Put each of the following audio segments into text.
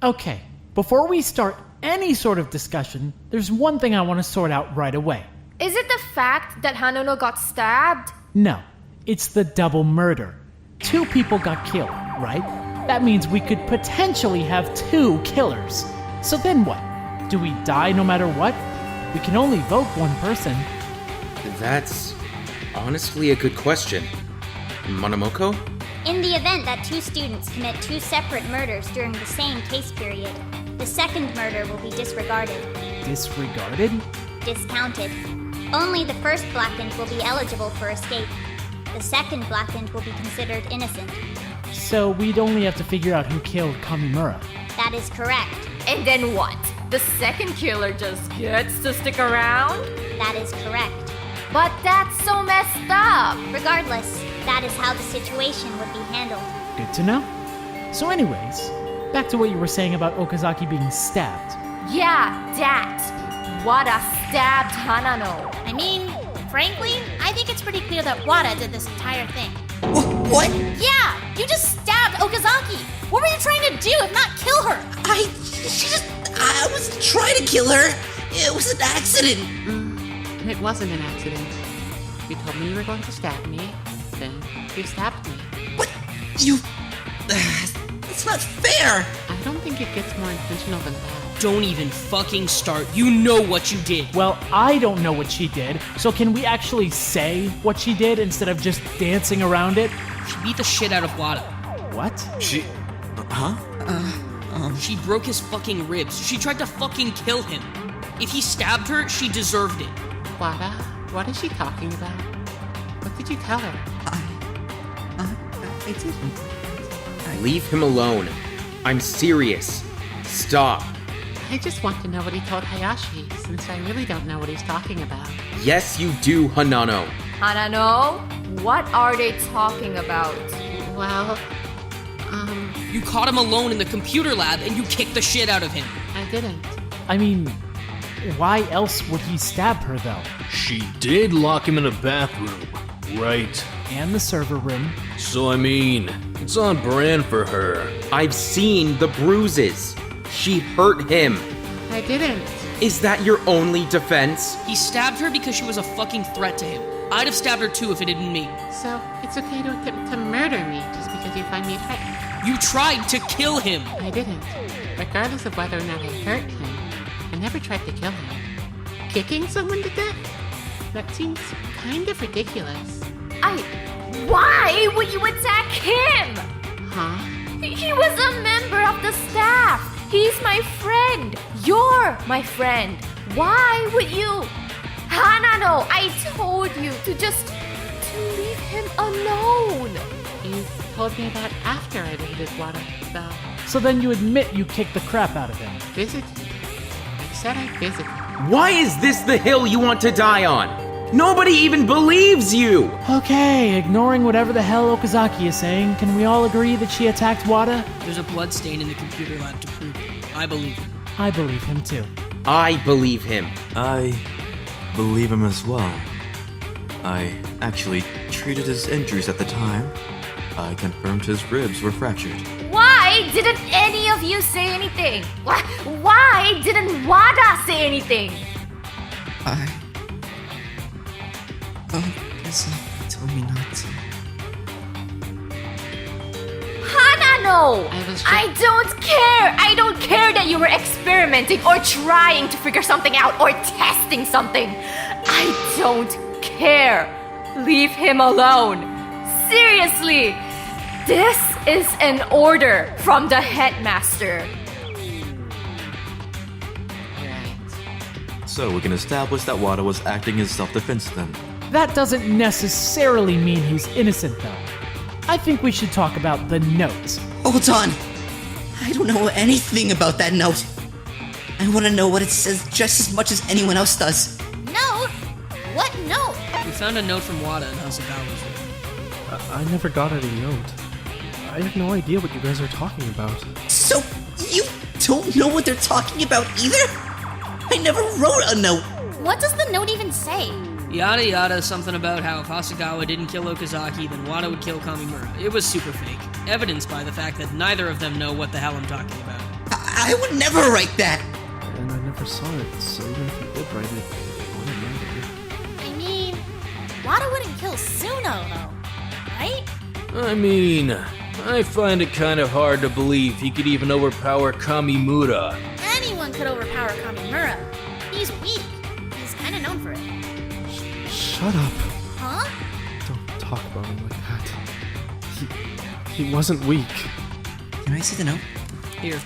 Okay, before we start any sort of discussion, there's one thing I want to sort out right away. Is it the fact that Hanano got stabbed? No, it's the double murder. 2 people got killed, right? That means we could potentially have 2 killers. So then what? Do we die no matter what? We can only vote one person. That's honestly a good question. Monomoko? In the event that 2 students commit 2 separate murders during the same case period, the second murder will be disregarded. Disregarded? Discounted. Only the first Blackened will be eligible for escape. The second Blackened will be considered innocent. So we'd only have to figure out who killed Kamimura. That is correct. And then what? The second killer just gets to stick around? That is correct. But that's so messed up! Regardless, that is how the situation would be handled. Good to know. So anyways, back to what you were saying about Okazaki being stabbed. Yeah, that! Wada stabbed Hanano. I mean, frankly, I think it's pretty clear that Wada did this entire thing. What? Yeah, you just stabbed Okazaki. What were you trying to do if not kill her? I was trying to kill her. It was an accident. It wasn't an accident. You told me you were going to stab me, then you stabbed me. What? You... That's not fair. I don't think it gets more intentional than that. Don't even fucking start. You know what you did. Well, I don't know what she did, so can we actually say what she did instead of just dancing around it? She beat the shit out of Wada. What? She... Huh? She broke his fucking ribs. She tried to fucking kill him. If he stabbed her, she deserved it. Wada, what is she talking about? What did you tell her? I didn't. Leave him alone. I'm serious. Stop. I just want to know what he told Hayashi, since I really don't know what he's talking about. Yes, you do, Hanano. Hanano, what are they talking about? Well, You caught him alone in the computer lab and you kicked the shit out of him. I didn't. I mean, why else would he stab her though? She did lock him in a bathroom, right? And the server room. So I mean, it's on brand for her. I've seen the bruises. She hurt him. I didn't. Is that your only defense? He stabbed her because she was a fucking threat to him. I'd have stabbed her too if it had been me. So, it's okay to attempt to murder me just because you find me attractive. You tried to kill him. I didn't. Regardless of whether or not I hurt him, I never tried to kill him. Kicking someone to death? That seems kind of ridiculous. Why would you attack him? Huh? He was a member of the staff. He's my friend. You're my friend. Why would you? Hanano, I told you to leave him alone. You told me that after I visited Wada, though. So then you admit you kicked the crap out of him. Visited? I said I visited. Why is this the hill you want to die on? Nobody even believes you! Okay, ignoring whatever the hell Okazaki is saying, can we all agree that she attacked Wada? There's a blood stain in the computer lab to prove it. I believe him. I believe him too. I believe him. I believe him as well. I actually treated his injuries at the time. I confirmed his ribs were fractured. Why didn't any of you say anything? Why didn't Wada say anything? He told me not to. Hanano! I don't care! I don't care that you were experimenting or trying to figure something out or testing something. I don't care. Leave him alone. Seriously, this is an order from the headmaster. Right. So we can establish that Wada was acting in self-defense then. That doesn't necessarily mean he's innocent though. I think we should talk about the note. Hold on. I don't know anything about that note. I want to know what it says just as much as anyone else does. Note? What note? We found a note from Wada in Hasagawa's room. I never got any note. I have no idea what you guys are talking about. So, you don't know what they're talking about either? I never wrote a note. What does the note even say? Yada yada, something about how if Hasagawa didn't kill Okazaki, then Wada would kill Kamimura. It was super fake. Evidenced by the fact that neither of them know what the hell I'm talking about. I would never write that! And I never saw it, so even if you did write it, it wouldn't matter. I mean, Wada wouldn't kill Suno, though, right? I mean, I find it kind of hard to believe he could even overpower Kamimura. Anyone could overpower Kamimura. He's weak. He's kind of known for it. Shut up. Huh? Don't talk about him like that. He wasn't weak. Can I see the note? Here.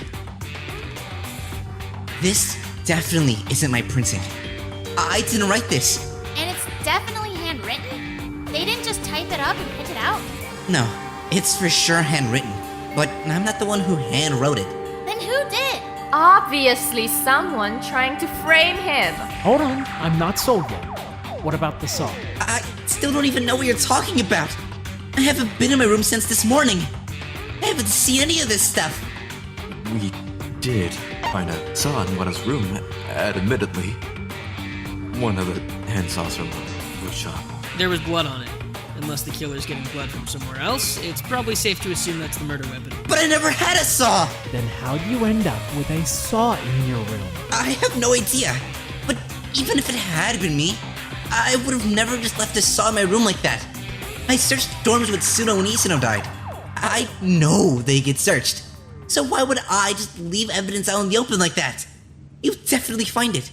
This definitely isn't my printing. I didn't write this. And it's definitely handwritten? They didn't just type it up and print it out? No, it's for sure handwritten. But I'm not the one who hand wrote it. Then who did? Obviously, someone trying to frame him. Hold on, I'm not sold yet. What about the saw? I still don't even know what you're talking about. I haven't been in my room since this morning. I haven't seen any of this stuff. We did find a saw in Wada's room, and admittedly, one of the hand saws from the wood shop. There was blood on it. Unless the killer's getting blood from somewhere else, it's probably safe to assume that's the murder weapon. But I never had a saw! Then how'd you end up with a saw in your room? I have no idea. But even if it had been me, I would have never just left a saw in my room like that. I searched dorms with Suno when Isuno died. I know they get searched. So why would I just leave evidence out in the open like that? You'd definitely find it.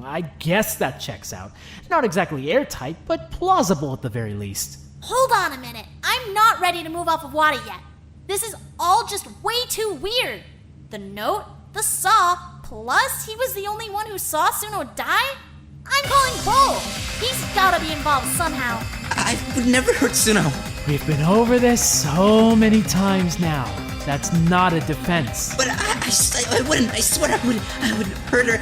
I guess that checks out. Not exactly airtight, but plausible at the very least. Hold on a minute. I'm not ready to move off of Wada yet. This is all just way too weird. The note, the saw, plus he was the only one who saw Suno die? I'm calling bull. He's gotta be involved somehow. I would never hurt Suno. We've been over this so many times now. That's not a defense. But I wouldn't. I swear I wouldn't hurt her.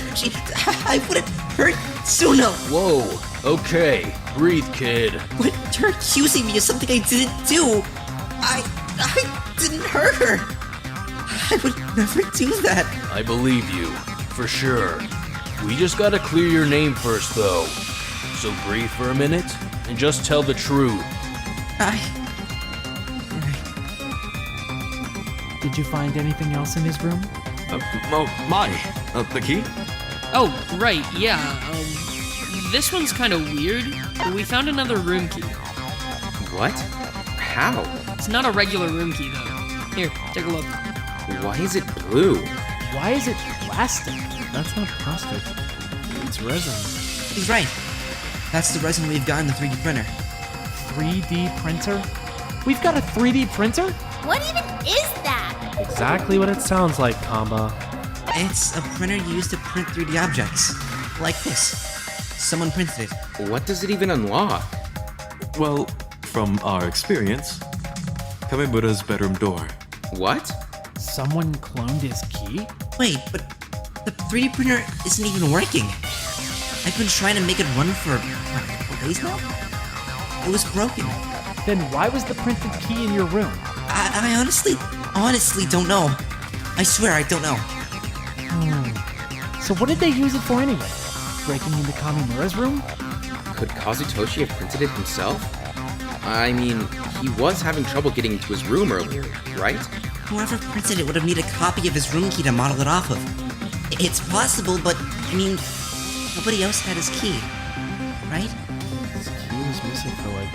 I wouldn't hurt Suno. Whoa, okay, breathe, kid. But you're accusing me of something I didn't do. I didn't hurt her. I would never do that. I believe you, for sure. We just gotta clear your name first, though. So breathe for a minute, and just tell the truth. Did you find anything else in his room? The key? Oh, right, yeah, this one's kind of weird, but we found another room key. What? How? It's not a regular room key, though. Here, take a look. Why is it blue? Why is it plastic? That's not plastic. It's resin. He's right. That's the resin we've got in the 3D printer. 3D printer? We've got a 3D printer? What even is that? Exactly what it sounds like, Kamba. It's a printer used to print 3D objects. Like this. Someone printed it. What does it even unlock? Well, from our experience, Kamimura's bedroom door. What? Someone cloned his key? Wait, but the 3D printer isn't even working. I've been trying to make it run for, what, a couple days now? It was broken. Then why was the printed key in your room? I honestly don't know. I swear I don't know. So what did they use it for anyway? Breaking into Kamimura's room? Could Kazutoshi have printed it himself? I mean, he was having trouble getting into his room earlier, right? Whoever printed it would have needed a copy of his room key to model it off of. It's possible, but, I mean, nobody else had his key, right? His key was missing for like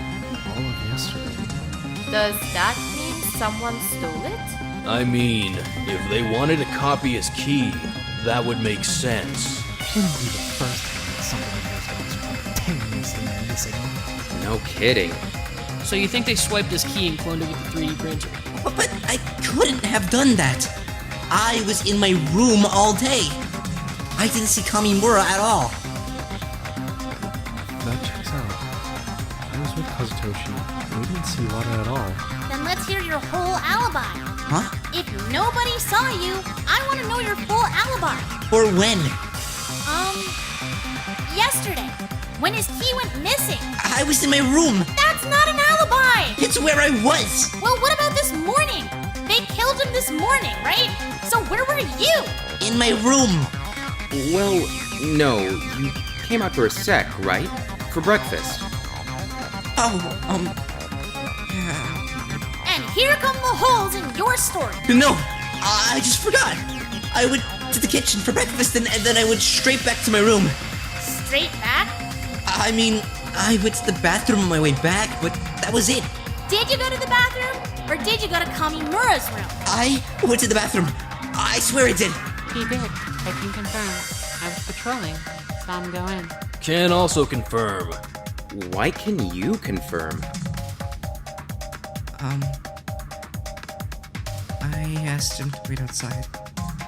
all of yesterday. Does that mean someone stole it? I mean, if they wanted to copy his key, that would make sense. Wouldn't be the first time that somebody has been spontaneously missing. No kidding. So you think they swiped his key and cloned it with the 3D printer? But I couldn't have done that. I was in my room all day. I didn't see Kamimura at all. That checks out. I was with Kazutoshi, and we didn't see Wada at all. Then let's hear your whole alibi. Huh? If nobody saw you, I want to know your full alibi. Or when? Yesterday, when his key went missing. I was in my room. That's not an alibi! It's where I was. Well, what about this morning? They killed him this morning, right? So where were you? In my room. Well, no, you came out for a sec, right? For breakfast. Oh, yeah. And here come the holes in your story. No, I just forgot. I went to the kitchen for breakfast and then I went straight back to my room. Straight back? I mean, I went to the bathroom on my way back, but that was it. Did you go to the bathroom? Or did you go to Kamimura's room? I went to the bathroom. I swear I did. He did. I can confirm. I was patrolling. Saw him go in. Can also confirm. Why can you confirm? I asked him to wait outside.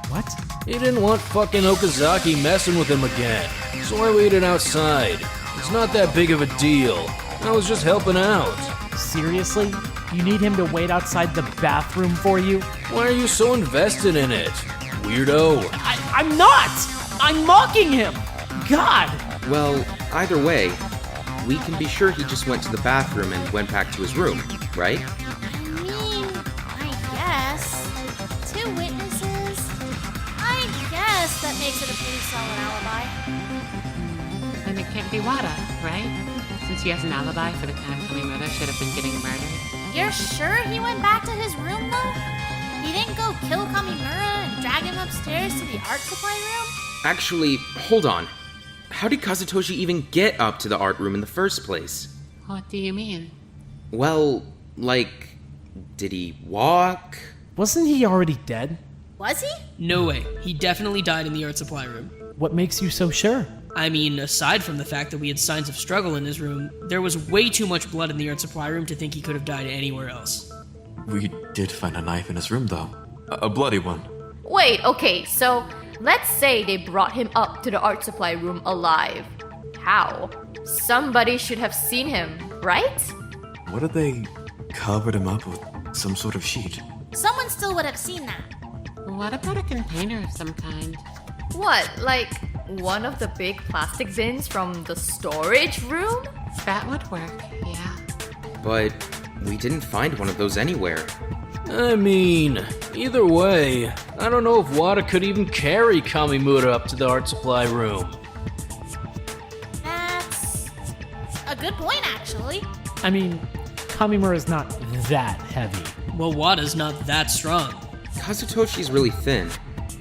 What? He didn't want fucking Okazaki messing with him again, so I waited outside. It's not that big of a deal. I was just helping out. Seriously? You need him to wait outside the bathroom for you? Why are you so invested in it, weirdo? I'm not! I'm mocking him! God! Well, either way, we can be sure he just went to the bathroom and went back to his room, right? I mean, I guess. 2 witnesses? I guess that makes it a pretty solid alibi. Then it can't be Wada, right? Since he has an alibi for the time Kamimura should have been getting murdered. You're sure he went back to his room, though? He didn't go kill Kamimura and drag him upstairs to the art supply room? Actually, hold on. How did Kazutoshi even get up to the art room in the first place? What do you mean? Well, like, did he walk? Wasn't he already dead? Was he? No way. He definitely died in the art supply room. What makes you so sure? I mean, aside from the fact that we had signs of struggle in his room, there was way too much blood in the art supply room to think he could have died anywhere else. We did find a knife in his room, though. A bloody one. Wait, okay, so let's say they brought him up to the art supply room alive. How? Somebody should have seen him, right? What if they covered him up with some sort of sheet? Someone still would have seen that. What about a container of some kind? What, like one of the big plastic bins from the storage room? That would work, yeah. But we didn't find one of those anywhere. I mean, either way, I don't know if Wada could even carry Kamimura up to the art supply room. That's a good point, actually. I mean, Kamimura's not that heavy. Well, Wada's not that strong. Kazutoshi's really thin.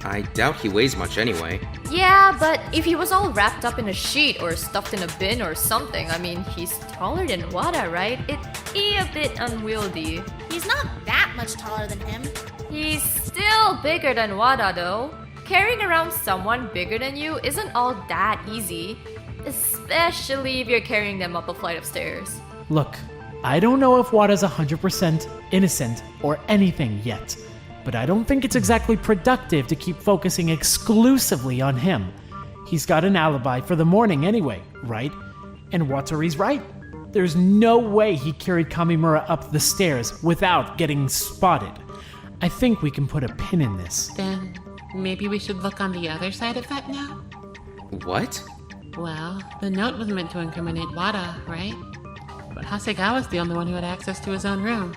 I doubt he weighs much anyway. Yeah, but if he was all wrapped up in a sheet or stuffed in a bin or something, I mean, he's taller than Wada, right? It'd be a bit unwieldy. He's not that much taller than him. He's still bigger than Wada, though. Carrying around someone bigger than you isn't all that easy, especially if you're carrying them up a flight of stairs. Look, I don't know if Wada's 100% innocent or anything yet, but I don't think it's exactly productive to keep focusing exclusively on him. He's got an alibi for the morning anyway, right? And Watori's right. There's no way he carried Kamimura up the stairs without getting spotted. I think we can put a pin in this. Then maybe we should look on the other side of that now? What? Well, the note was meant to incriminate Wada, right? But Hasegawa's the only one who had access to his own room.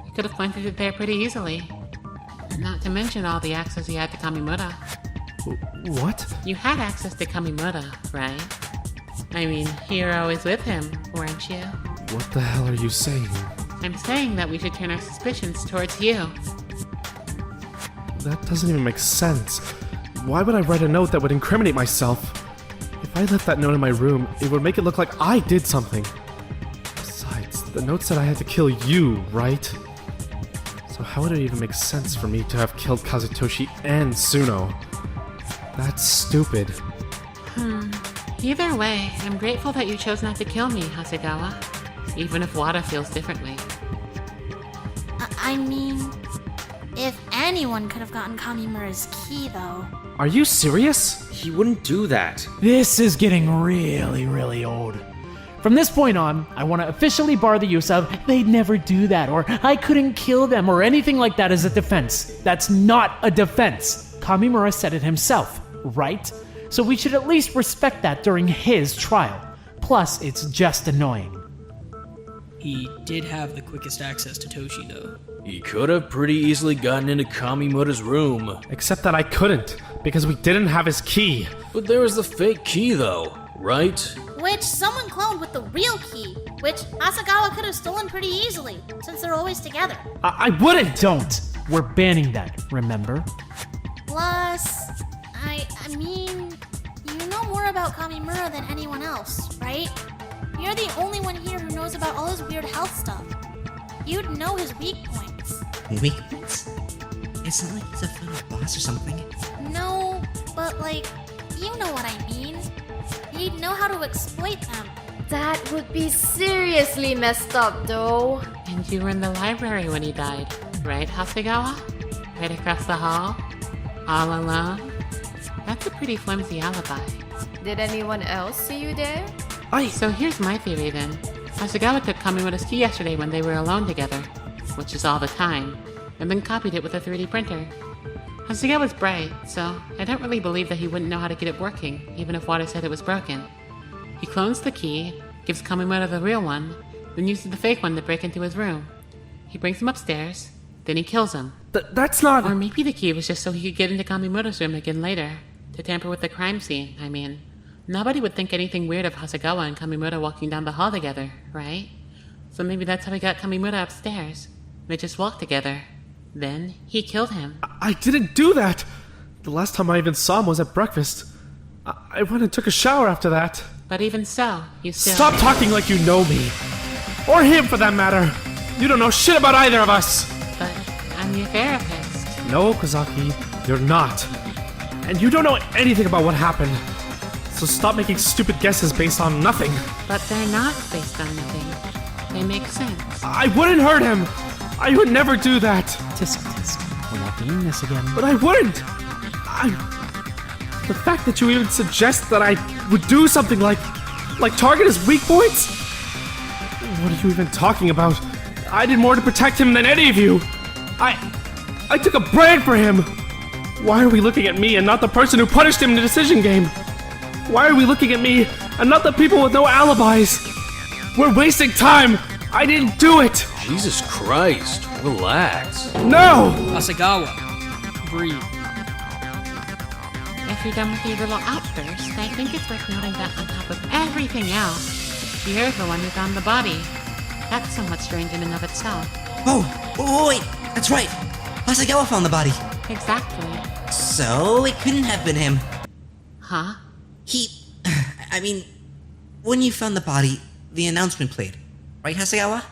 He could have planted it there pretty easily. Not to mention all the access he had to Kamimura. What? You had access to Kamimura, right? I mean, you were always with him, weren't you? What the hell are you saying? I'm saying that we should turn our suspicions towards you. That doesn't even make sense. Why would I write a note that would incriminate myself? If I left that note in my room, it would make it look like I did something. Besides, the note said I had to kill you, right? So how would it even make sense for me to have killed Kazutoshi and Suno? That's stupid. Either way, I'm grateful that you chose not to kill me, Hasegawa. Even if Wada feels differently. I mean, if anyone could have gotten Kamimura's key, though. Are you serious? He wouldn't do that. This is getting really, really old. From this point on, I want to officially bar the use of "they'd never do that" or "I couldn't kill them" or anything like that as a defense. That's not a defense. Kamimura said it himself, right? So we should at least respect that during his trial. Plus, it's just annoying. He did have the quickest access to Toshi, though. He could have pretty easily gotten into Kamimura's room. Except that I couldn't, because we didn't have his key. But there was the fake key though, right? Which someone cloned with the real key. which Asagawa could have stolen pretty easily, since they're always together. I wouldn't! Don't! We're banning that, remember? Plus, I mean, you know more about Kamimura than anyone else, right? You're the only one here who knows about all his weird health stuff. You'd know his weak points. Weak points? It's not like he's a final boss or something. No, but like, you know what I mean. He'd know how to exploit them. That would be seriously messed up, though. And you were in the library when he died, right, Hasegawa? Right across the hall? All alone? That's a pretty flimsy alibi. Did anyone else see you there? So here's my theory then. Hasegawa took Kamimura's key yesterday when they were alone together, which is all the time, and then copied it with a 3D printer. Hasegawa's bright, so I don't really believe that he wouldn't know how to get it working, even if Wada said it was broken. He clones the key, gives Kamimura the real one, then uses the fake one to break into his room. He brings him upstairs, then he kills him. That's not... Or maybe the key was just so he could get into Kamimura's room again later, to tamper with the crime scene, I mean. Nobody would think anything weird of Hasegawa and Kamimura walking down the hall together, right? So maybe that's how he got Kamimura upstairs. They just walked together. Then he killed him. I didn't do that! The last time I even saw him was at breakfast. I went and took a shower after that. But even so, you still... Stop talking like you know me! Or him, for that matter! You don't know shit about either of us! But I'm your therapist. No, Kozaki, you're not. And you don't know anything about what happened. So stop making stupid guesses based on nothing. But they're not based on nothing. They make sense. I wouldn't hurt him! I would never do that! Tisk tisk. We're not doing this again. But I wouldn't! The fact that you even suggest that I would do something like target his weak points? What are you even talking about? I did more to protect him than any of you! I took a brand for him! Why are we looking at me and not the person who punished him in the decision game? Why are we looking at me and not the people with no alibis? We're wasting time! I didn't do it! Jesus Christ, relax. No! Asagawa, breathe. If you're done with your little outburst, I think it's worth noting that on top of everything else, you're the one who found the body. That's somewhat strange in and of itself. Oh, wait, that's right. Hasegawa found the body. Exactly. So it couldn't have been him. Huh? I mean, when you found the body, the announcement played. Right, Hasegawa?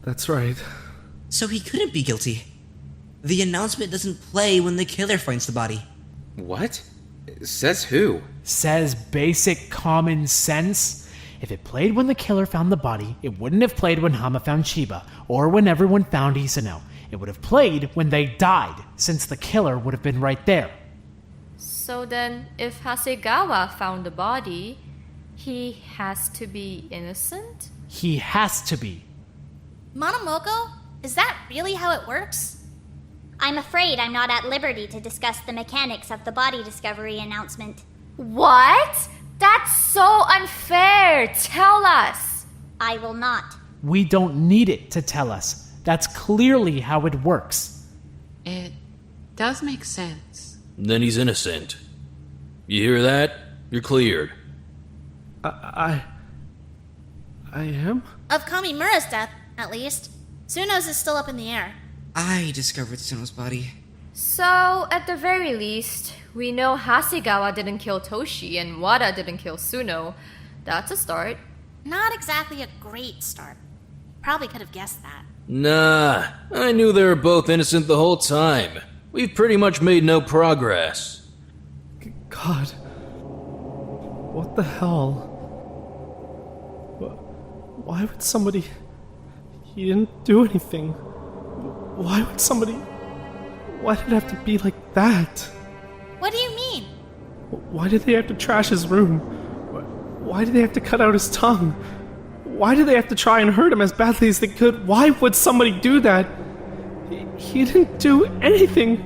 That's right. So he couldn't be guilty. The announcement doesn't play when the killer finds the body. What? Says who? Says basic common sense. If it played when the killer found the body, it wouldn't have played when Hama found Chiba, or when everyone found Isano. It would have played when they died, since the killer would have been right there. So then, if Hasegawa found the body, he has to be innocent? He has to be. Monomoko, is that really how it works? I'm afraid I'm not at liberty to discuss the mechanics of the body discovery announcement. What? That's so unfair! Tell us! I will not. We don't need it to tell us. That's clearly how it works. It does make sense. Then he's innocent. You hear that? You're cleared. I am? Of Kamimura's death, at least. Tsuno's is still up in the air. I discovered Tsuno's body. So, at the very least, we know Hasegawa didn't kill Toshi and Wada didn't kill Tsuno. That's a start. Not exactly a great start. Probably could have guessed that. Nah, I knew they were both innocent the whole time. We've pretty much made no progress. God. What the hell? Why would somebody... He didn't do anything. Why would somebody... Why did it have to be like that? What do you mean? Why did they have to trash his room? Why did they have to cut out his tongue? Why did they have to try and hurt him as badly as they could? Why would somebody do that? He didn't do anything.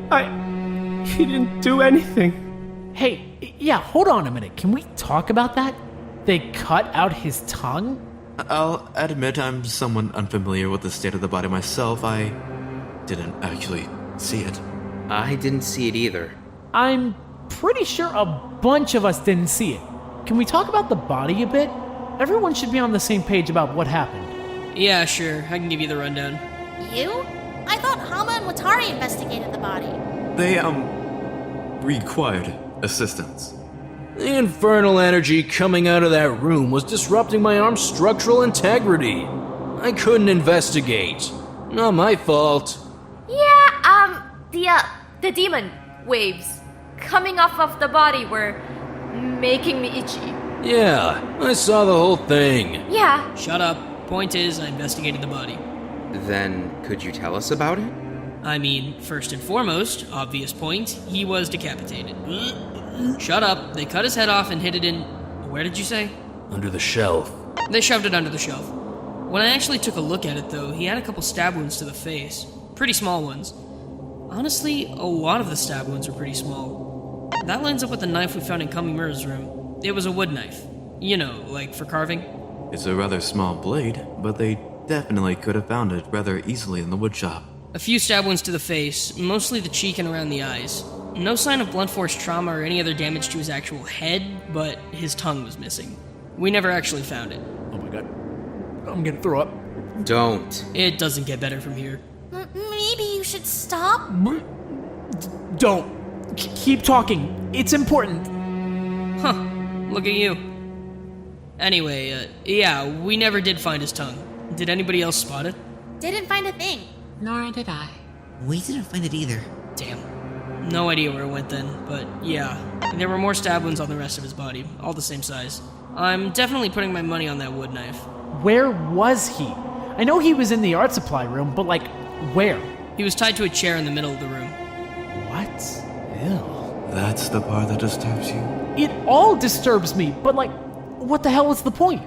He didn't do anything. Hey, yeah, hold on a minute. Can we talk about that? They cut out his tongue? I'll admit I'm somewhat unfamiliar with the state of the body myself. I didn't actually see it. I didn't see it either. I'm pretty sure a bunch of us didn't see it. can we talk about the body a bit? Everyone should be on the same page about what happened. Yeah, sure. I can give you the rundown. You? I thought Hama and Watari investigated the body. They, required assistance. The infernal energy coming out of that room was disrupting my arm's structural integrity. I couldn't investigate. Not my fault. Yeah, the demon waves coming off of the body were making me itchy. Yeah, I saw the whole thing. Yeah. Shut up. Point is, I investigated the body. Then, could you tell us about it? I mean, first and foremost, obvious point, he was decapitated. Shut up. They cut his head off and hid it in... Where did you say? Under the shelf. They shoved it under the shelf. When I actually took a look at it, though, he had a couple stab wounds to the face. Pretty small ones. Honestly, a lot of the stab wounds are pretty small. That lines up with the knife we found in Kamimura's room. It was a wood knife. You know, like for carving. It's a rather small blade, but they definitely could have found it rather easily in the woodshop. A few stab wounds to the face, mostly the cheek and around the eyes. No sign of blunt force trauma or any other damage to his actual head, but his tongue was missing. We never actually found it. Oh my god. I'm gonna throw up. Don't. It doesn't get better from here. Maybe you should stop? Don't. Keep talking. It's important. Huh. Look at you. Anyway, yeah, we never did find his tongue. Did anybody else spot it? Didn't find a thing. Nor did I. We didn't find it either. Damn. No idea where it went then, but yeah. There were more stab wounds on the rest of his body, all the same size. I'm definitely putting my money on that wood knife. Where was he? I know he was in the art supply room, but like, where? He was tied to a chair in the middle of the room. What? Ew. That's the part that disturbs you? It all disturbs me, but like, what the hell was the point?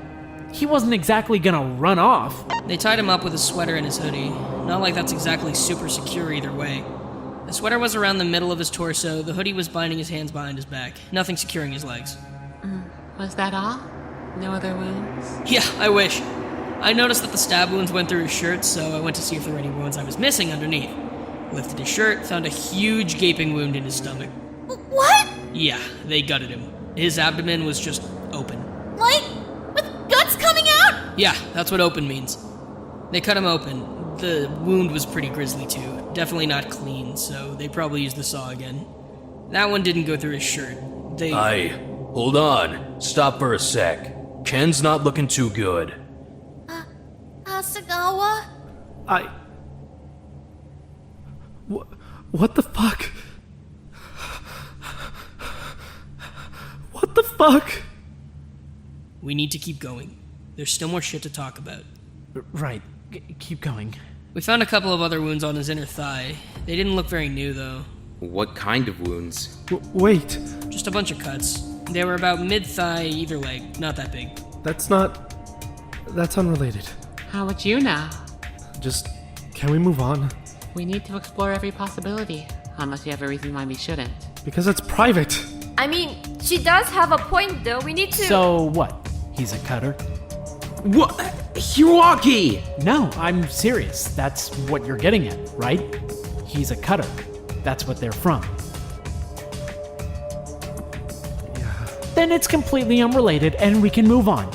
He wasn't exactly gonna run off. They tied him up with a sweater and his hoodie. Not like that's exactly super secure either way. The sweater was around the middle of his torso, the hoodie was binding his hands behind his back, nothing securing his legs. Was that all? No other wounds? Yeah, I wish. I noticed that the stab wounds went through his shirt, so I went to see if there were any wounds I was missing underneath. Lifted his shirt, found a huge gaping wound in his stomach. What? Yeah, they gutted him. His abdomen was just open. Like, with guts coming out? Yeah, that's what open means. They cut him open. The wound was pretty grisly too. Definitely not clean, so they probably used the saw again. That one didn't go through his shirt. Hold on. Stop for a sec. Ken's not looking too good. Asagawa? What the fuck? What the fuck? We need to keep going. There's still more shit to talk about. Right. Keep going. We found a couple of other wounds on his inner thigh. They didn't look very new, though. What kind of wounds? Wait. Just a bunch of cuts. They were about mid-thigh, either leg. Not that big. That's unrelated. How would you know? Can we move on? We need to explore every possibility, unless you have a reason why we shouldn't. Because it's private. I mean, she does have a point though. We need to... So what? He's a cutter? What? Hiroaki! No, I'm serious. That's what you're getting at, right? He's a cutter. That's what they're from. Yeah. Then it's completely unrelated and we can move on.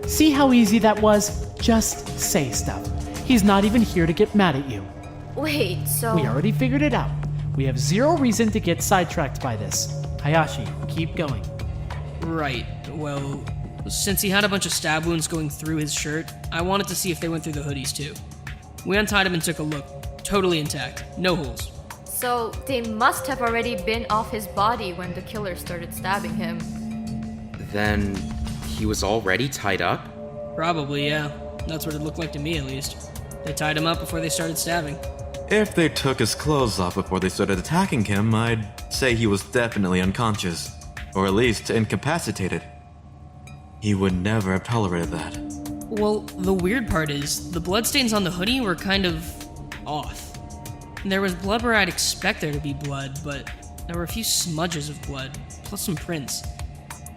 See how easy that was? Just say stuff. He's not even here to get mad at you. Wait, so... We already figured it out. We have zero reason to get sidetracked by this. Hayashi, keep going. Right. Well, since he had a bunch of stab wounds going through his shirt, I wanted to see if they went through the hoodies too. We untied him and took a look. Totally intact. No holes. So they must have already been off his body when the killer started stabbing him. Then he was already tied up? Probably, yeah. That's what it looked like to me, at least. They tied him up before they started stabbing. If they took his clothes off before they started attacking him, I'd say he was definitely unconscious. Or at least incapacitated. He would never have tolerated that. Well, the weird part is, the bloodstains on the hoodie were kind of off. There was blood where I'd expect there to be blood, but there were a few smudges of blood, plus some prints.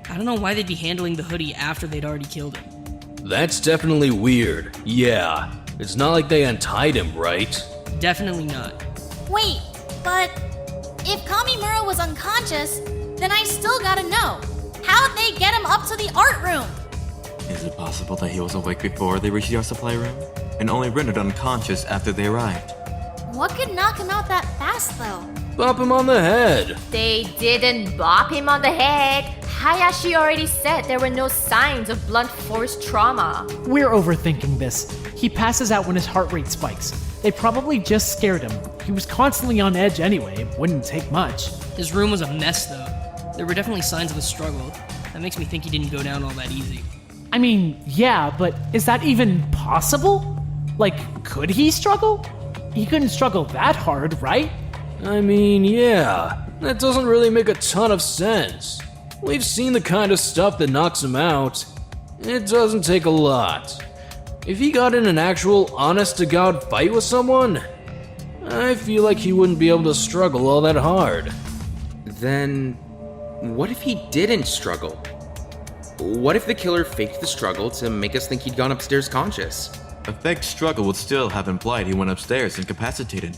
I don't know why they'd be handling the hoodie after they'd already killed him. That's definitely weird. Yeah. It's not like they untied him, right? Definitely not. Wait, but if Kamimura was unconscious, then I still gotta know. How'd they get him up to the art room? Is it possible that he was awake before they reached the art supply room? And only rendered unconscious after they arrived? What could knock him out that fast, though? Bop him on the head. They didn't bop him on the head. Hayashi already said there were no signs of blunt force trauma. We're overthinking this. He passes out when his heart rate spikes. They probably just scared him. He was constantly on edge anyway. It wouldn't take much. His room was a mess, though. There were definitely signs of a struggle. That makes me think he didn't go down all that easy. I mean, yeah, but is that even possible? Like, could he struggle? He couldn't struggle that hard, right? I mean, yeah. That doesn't really make a ton of sense. We've seen the kind of stuff that knocks him out. It doesn't take a lot. If he got in an actual honest-to-God fight with someone, I feel like he wouldn't be able to struggle all that hard. Then, what if he didn't struggle? What if the killer faked the struggle to make us think he'd gone upstairs conscious? A fake struggle would still have implied he went upstairs incapacitated.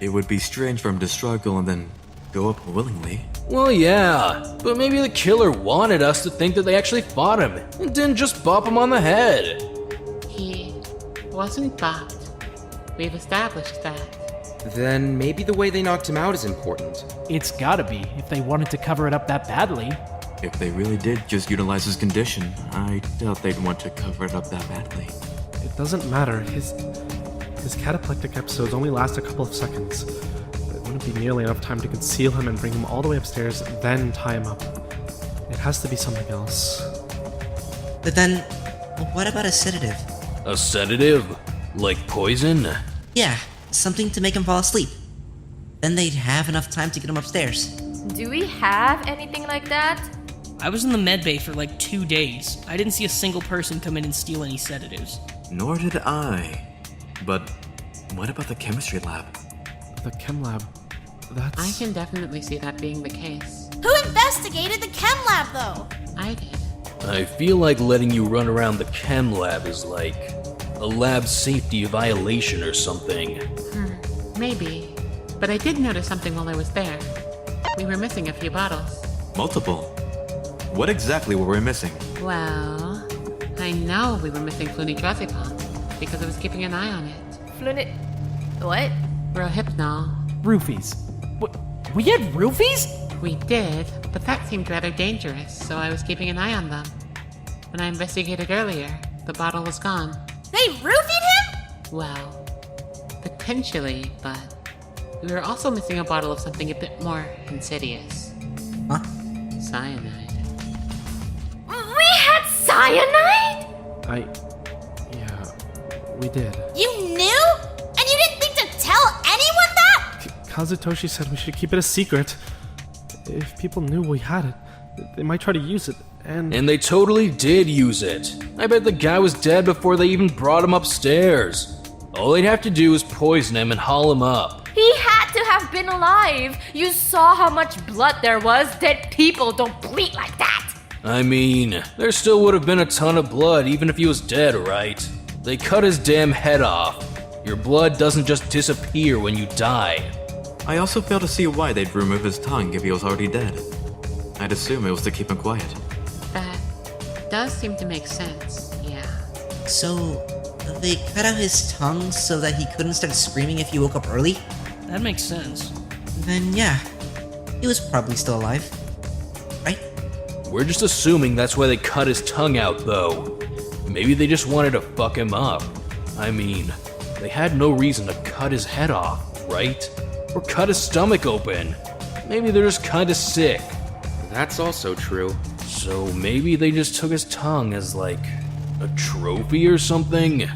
It would be strange for him to struggle and then go up willingly. Well, yeah, but maybe the killer wanted us to think that they actually fought him and didn't just bop him on the head. He wasn't bopped. We've established that. Then maybe the way they knocked him out is important. It's gotta be, if they wanted to cover it up that badly. If they really did just utilize his condition, I doubt they'd want to cover it up that badly. It doesn't matter. His cataplectic episodes only last a couple of seconds. It wouldn't be nearly enough time to conceal him and bring him all the way upstairs, then tie him up. It has to be something else. But then, what about a sedative? A sedative? Like poison? Yeah, something to make him fall asleep. Then they'd have enough time to get him upstairs. Do we have anything like that? I was in the med bay for like 2 days. I didn't see a single person come in and steal any sedatives. Nor did I. But what about the chemistry lab? The chem lab. That's... I can definitely see that being the case. Who investigated the chem lab, though? I did. I feel like letting you run around the chem lab is like a lab safety violation or something. Maybe. But I did notice something while I was there. We were missing a few bottles. Multiple. What exactly were we missing? Well, I know we were missing flunitrazepam because I was keeping an eye on it. What? Rohypnol. Roofies. We had roofies? We did, but that seemed rather dangerous, so I was keeping an eye on them. When I investigated earlier, the bottle was gone. They roofied him? Well, potentially, but we were also missing a bottle of something a bit more insidious. Huh? Cyanide. We had cyanide? Yeah, we did. You knew? And you didn't think to tell anyone that? Kazutoshi said we should keep it a secret. If people knew we had it, they might try to use it, and they totally did use it. I bet the guy was dead before they even brought him upstairs. All they'd have to do is poison him and haul him up. He had to have been alive. You saw how much blood there was. Dead people don't bleed like that. I mean, there still would have been a ton of blood even if he was dead, right? They cut his damn head off. Your blood doesn't just disappear when you die. I also fail to see why they'd remove his tongue if he was already dead. I'd assume it was to keep him quiet. That does seem to make sense, yeah. So, they cut out his tongue so that he couldn't start screaming if he woke up early? That makes sense. Then yeah, he was probably still alive. Right? We're just assuming that's why they cut his tongue out, though. Maybe they just wanted to fuck him up. I mean, they had no reason to cut his head off, right? Or cut his stomach open. Maybe they're just kinda sick. That's also true. So maybe they just took his tongue as like a trophy or something?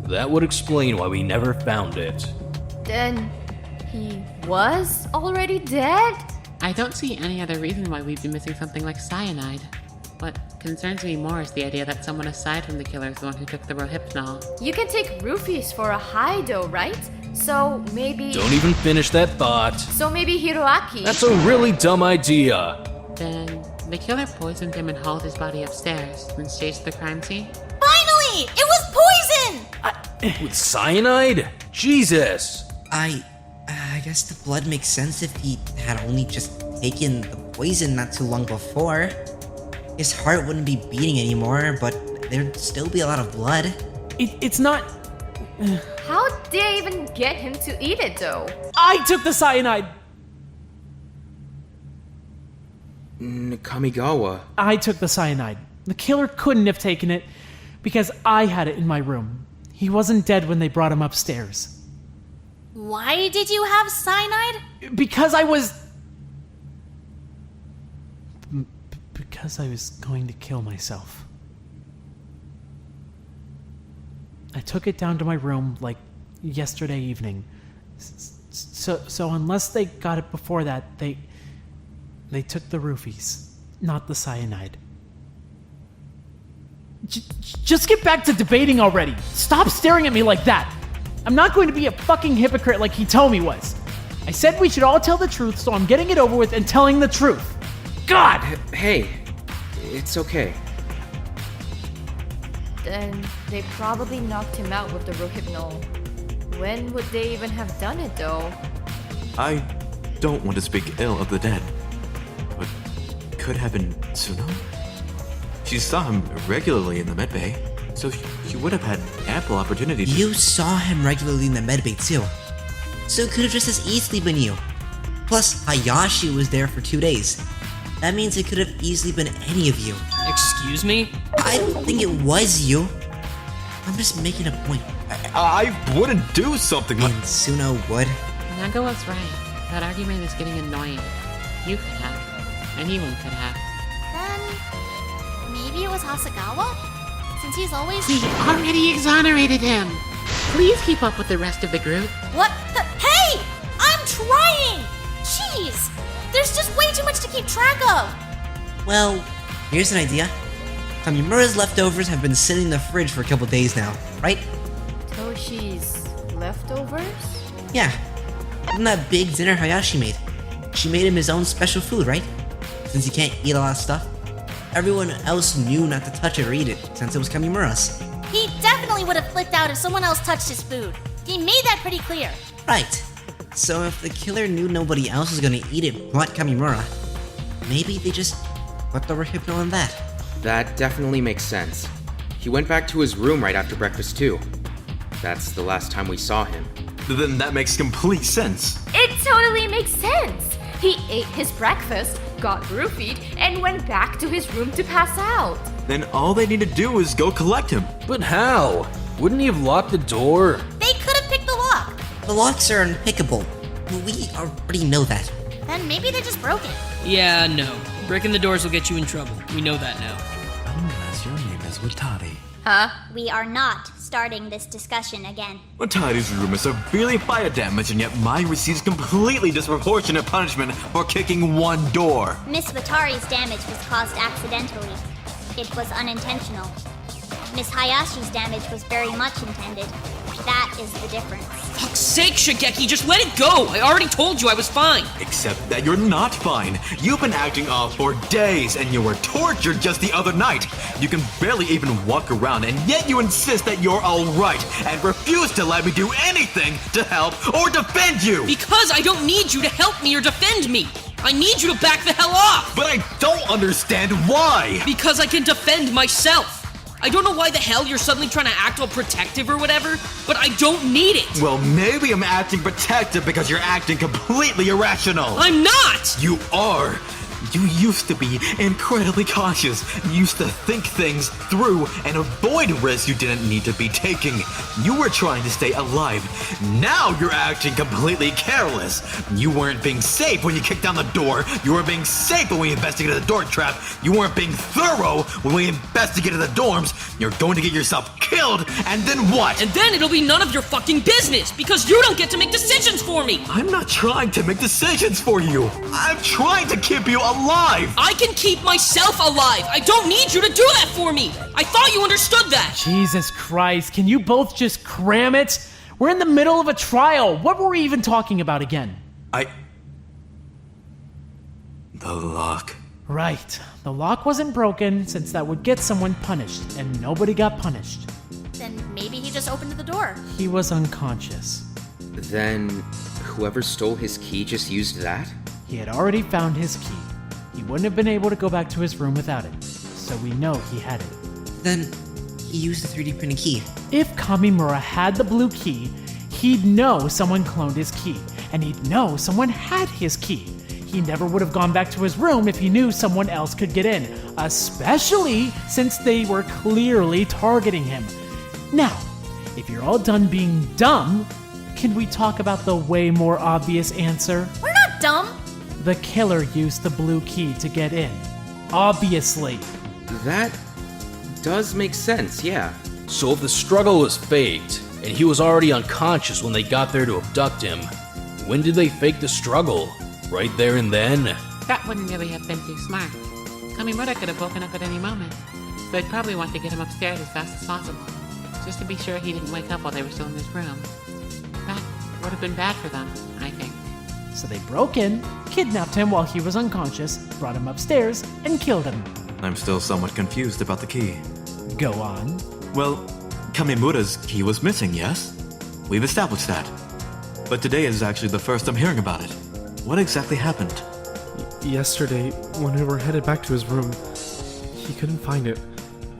That would explain why we never found it. Then he was already dead? I don't see any other reason why we'd be missing something like cyanide. What concerns me more is the idea that someone aside from the killer is the one who took the Rohypnol. You can take roofies for a high though, right? So maybe... Don't even finish that thought. So maybe Hiroaki... That's a really dumb idea. Then the killer poisoned him and hauled his body upstairs, then staged the crime scene? Finally! It was poison! With cyanide? Jesus! I guess the blood makes sense if he had only just taken the poison not too long before. His heart wouldn't be beating anymore, but there'd still be a lot of blood. It's not... How did they even get him to eat it, though? I took the cyanide! Kamigawa. I took the cyanide. The killer couldn't have taken it because I had it in my room. He wasn't dead when they brought him upstairs. Why did you have cyanide? Because I was going to kill myself. I took it down to my room like yesterday evening. So unless they got it before that, they took the roofies, not the cyanide. Just get back to debating already. Stop staring at me like that. I'm not going to be a fucking hypocrite like Hitomi was. I said we should all tell the truth, so I'm getting it over with and telling the truth. God! Hey, it's okay. Then they probably knocked him out with the Rohypnol. When would they even have done it, though? I don't want to speak ill of the dead, but could have been Tsuno? She saw him regularly in the medbay, so she would have had ample opportunity to... You saw him regularly in the medbay too, so it could have just as easily been you. Plus, Hayashi was there for 2 days. That means it could have easily been any of you. Excuse me? I don't think it was you. I'm just making a point. I wouldn't do something like... And Tsuno would. Nagawa's right. That argument is getting annoying. You could have. Anyone could have. Then maybe it was Hasegawa? Since he's always... We already exonerated him! Please keep up with the rest of the group. What the... Hey! I'm trying! Jeez! There's just way too much to keep track of! Well, here's an idea. Kamimura's leftovers have been sitting in the fridge for a couple days now, right? Toshi's leftovers? Yeah. From that big dinner Hayashi made. She made him his own special food, right? Since he can't eat a lot of stuff. Everyone else knew not to touch it or eat it, since it was Kamimura's. He definitely would have flipped out if someone else touched his food. He made that pretty clear. Right. So if the killer knew nobody else was gonna eat it but Kamimura, maybe they just put the Rohypnol in that. That definitely makes sense. He went back to his room right after breakfast too. That's the last time we saw him. Then that makes complete sense. It totally makes sense. He ate his breakfast, got roofied, and went back to his room to pass out. Then all they need to do is go collect him. But how? Wouldn't he have locked the door? They could have picked the lock. The locks are unpickable. We already know that. Then maybe they just broke it. Yeah, no. Breaking the doors will get you in trouble. We know that now. Unless your name is Watari. Huh? We are not starting this discussion again. Watari's room is severely fire damaged, and yet mine receives completely disproportionate punishment for kicking one door. Miss Watari's damage was caused accidentally. It was unintentional. Miss Hayashi's damage was very much intended. That is the difference. Fuck's sake, Shigeki, just let it go! I already told you I was fine! Except that you're not fine. You've been acting off for days, and you were tortured just the other night. You can barely even walk around, and yet you insist that you're alright, and refuse to let me do anything to help or defend you! Because I don't need you to help me or defend me! I need you to back the hell off! But I don't understand why! Because I can defend myself! I don't know why the hell you're suddenly trying to act all protective or whatever, but I don't need it! Well, maybe I'm acting protective because you're acting completely irrational! I'm not! You are! You used to be incredibly cautious. You used to think things through and avoid risks you didn't need to be taking. You were trying to stay alive. Now you're acting completely careless. You weren't being safe when you kicked down the door. You weren't being safe when we investigated the door trap. You weren't being thorough when we investigated the dorms. You're going to get yourself killed, and then what? And then it'll be none of your fucking business, because you don't get to make decisions for me! I'm not trying to make decisions for you. I'm trying to keep you alive! I can keep myself alive! I don't need you to do that for me! I thought you understood that! Jesus Christ, can you both just cram it? We're in the middle of a trial. What were we even talking about again? The lock. Right. The lock wasn't broken since that would get someone punished, and nobody got punished. Then maybe he just opened the door. He was unconscious. Then, whoever stole his key just used that? He had already found his key. He wouldn't have been able to go back to his room without it. so we know he had it. Then he used the 3D printed key. If Kamimura had the blue key, he'd know someone cloned his key, and he'd know someone had his key. He never would have gone back to his room if he knew someone else could get in, especially since they were clearly targeting him. Now, if you're all done being dumb, can we talk about the way more obvious answer? We're not dumb. The killer used the blue key to get in. Obviously. That does make sense, yeah. So if the struggle was faked, and he was already unconscious when they got there to abduct him, when did they fake the struggle? Right there and then? That wouldn't really have been too smart. Kamimura could have woken up at any moment. So they'd probably want to get him upstairs as fast as possible, just to be sure he didn't wake up while they were still in his room. That would have been bad for them, I think. So they broke in, kidnapped him while he was unconscious, brought him upstairs, and killed him. I'm still somewhat confused about the key. Go on. Well, Kamimura's key was missing, yes? We've established that. But today is actually the first I'm hearing about it. What exactly happened? Yesterday, when we were headed back to his room, he couldn't find it.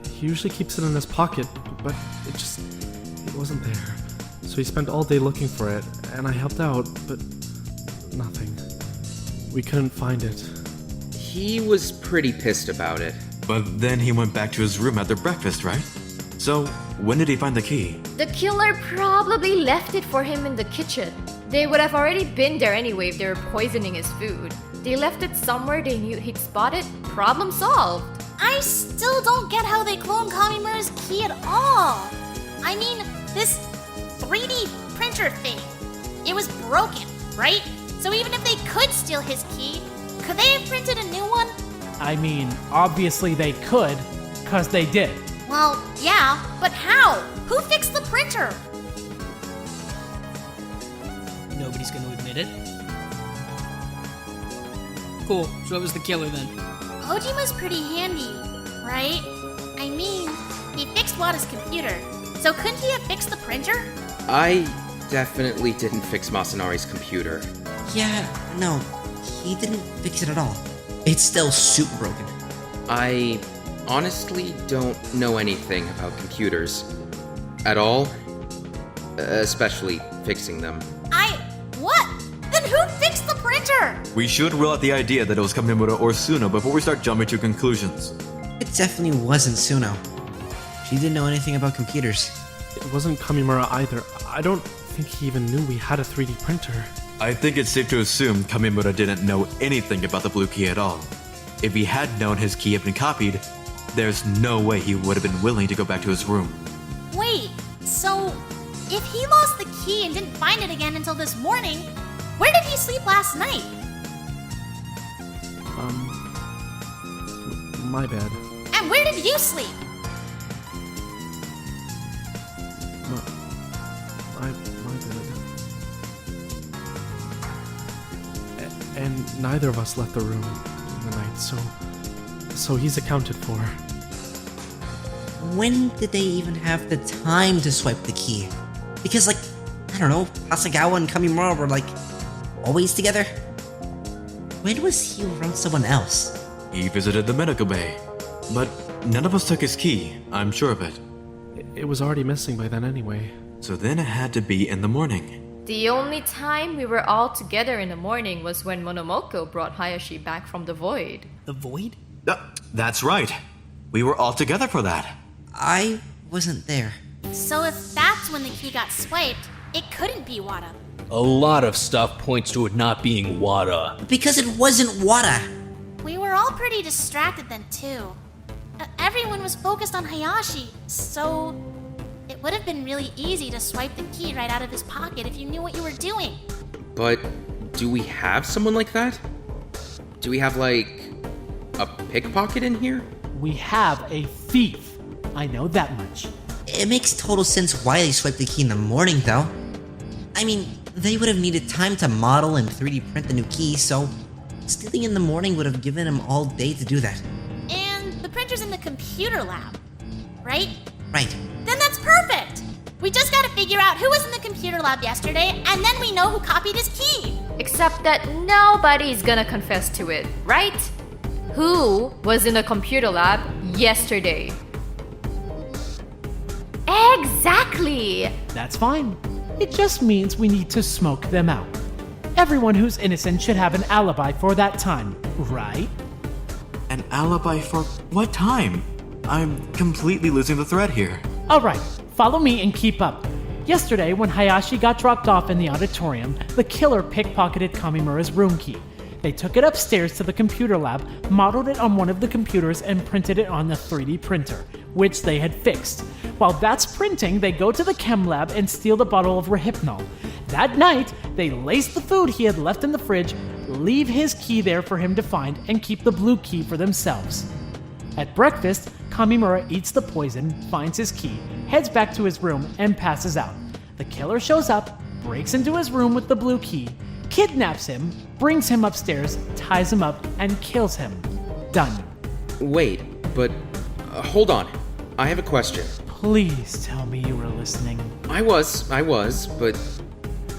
He usually keeps it in his pocket, but it wasn't there. So he spent all day looking for it, and I helped out, but nothing. We couldn't find it. He was pretty pissed about it. But then he went back to his room after breakfast, right? So, when did he find the key? The killer probably left it for him in the kitchen. They would have already been there anyway if they were poisoning his food. They left it somewhere they knew he'd spot it. Problem solved. I still don't get how they cloned Kamimura's key at all. I mean, this 3D printer thing, it was broken, right? So even if they could steal his key, could they have printed a new one? I mean, obviously they could, cause they did. Well, yeah, but how? Who fixed the printer? Nobody's gonna admit it. Cool, so it was the killer then. Ojima's pretty handy, right? I mean, he fixed Wada's computer, so couldn't he have fixed the printer? I definitely didn't fix Masanari's computer. Yeah, no, he didn't fix it at all. It's still super broken. I honestly don't know anything about computers. At all. Especially fixing them. What? Then who fixed the printer? We should rule out the idea that it was Kamimura or Suno before we start jumping to conclusions. It definitely wasn't Suno. She didn't know anything about computers. It wasn't Kamimura either. I don't think he even knew we had a 3D printer. I think it's safe to assume Kamimura didn't know anything about the blue key at all. If he had known his key had been copied, there's no way he would have been willing to go back to his room. Wait, so if he lost the key and didn't find it again until this morning, where did he sleep last night? My bad. And where did you sleep? My bad. And neither of us left the room in the night, so he's accounted for. When did they even have the time to swipe the key? Because, like, I don't know, Hasegawa and Kamimura were, like, always together? When was he around someone else? He visited the medical bay, but none of us took his key, I'm sure of it. It was already missing by then anyway. So then it had to be in the morning. The only time we were all together in the morning was when Monomoko brought Hayashi back from the void. The void? That's right. We were all together for that. I wasn't there. So if that's when the key got swiped, it couldn't be Wada. A lot of stuff points to it not being Wada. Because it wasn't Wada. We were all pretty distracted then too. Everyone was focused on Hayashi, so it would have been really easy to swipe the key right out of his pocket if you knew what you were doing. But do we have someone like that? Do we have, like, a pickpocket in here? We have a thief. I know that much. It makes total sense why they swiped the key in the morning, though. I mean, they would have needed time to model and 3D print the new key, so stealing in the morning would have given them all day to do that. And the printer's in the computer lab, right? Right. Then that's perfect! We just gotta figure out who was in the computer lab yesterday, and then we know who copied his key! Except that nobody's gonna confess to it, right? Who was in the computer lab yesterday. Exactly! That's fine. It just means we need to smoke them out. Everyone who's innocent should have an alibi for that time, right? An alibi for what time? I'm completely losing the thread here. Alright, follow me and keep up. Yesterday, when Hayashi got dropped off in the auditorium, the killer pickpocketed Kamimura's room key. They took it upstairs to the computer lab, modeled it on one of the computers, and printed it on the 3D printer, which they had fixed. While that's printing, they go to the chem lab and steal the bottle of Rohypnol. That night, they lace the food he had left in the fridge, leave his key there for him to find, and keep the blue key for themselves. At breakfast, Kamimura eats the poison, finds his key, heads back to his room, and passes out. The killer shows up, breaks into his room with the blue key, kidnaps him, brings him upstairs, ties him up, and kills him. Done. Wait, but hold on. I have a question. Please tell me you were listening. I was, but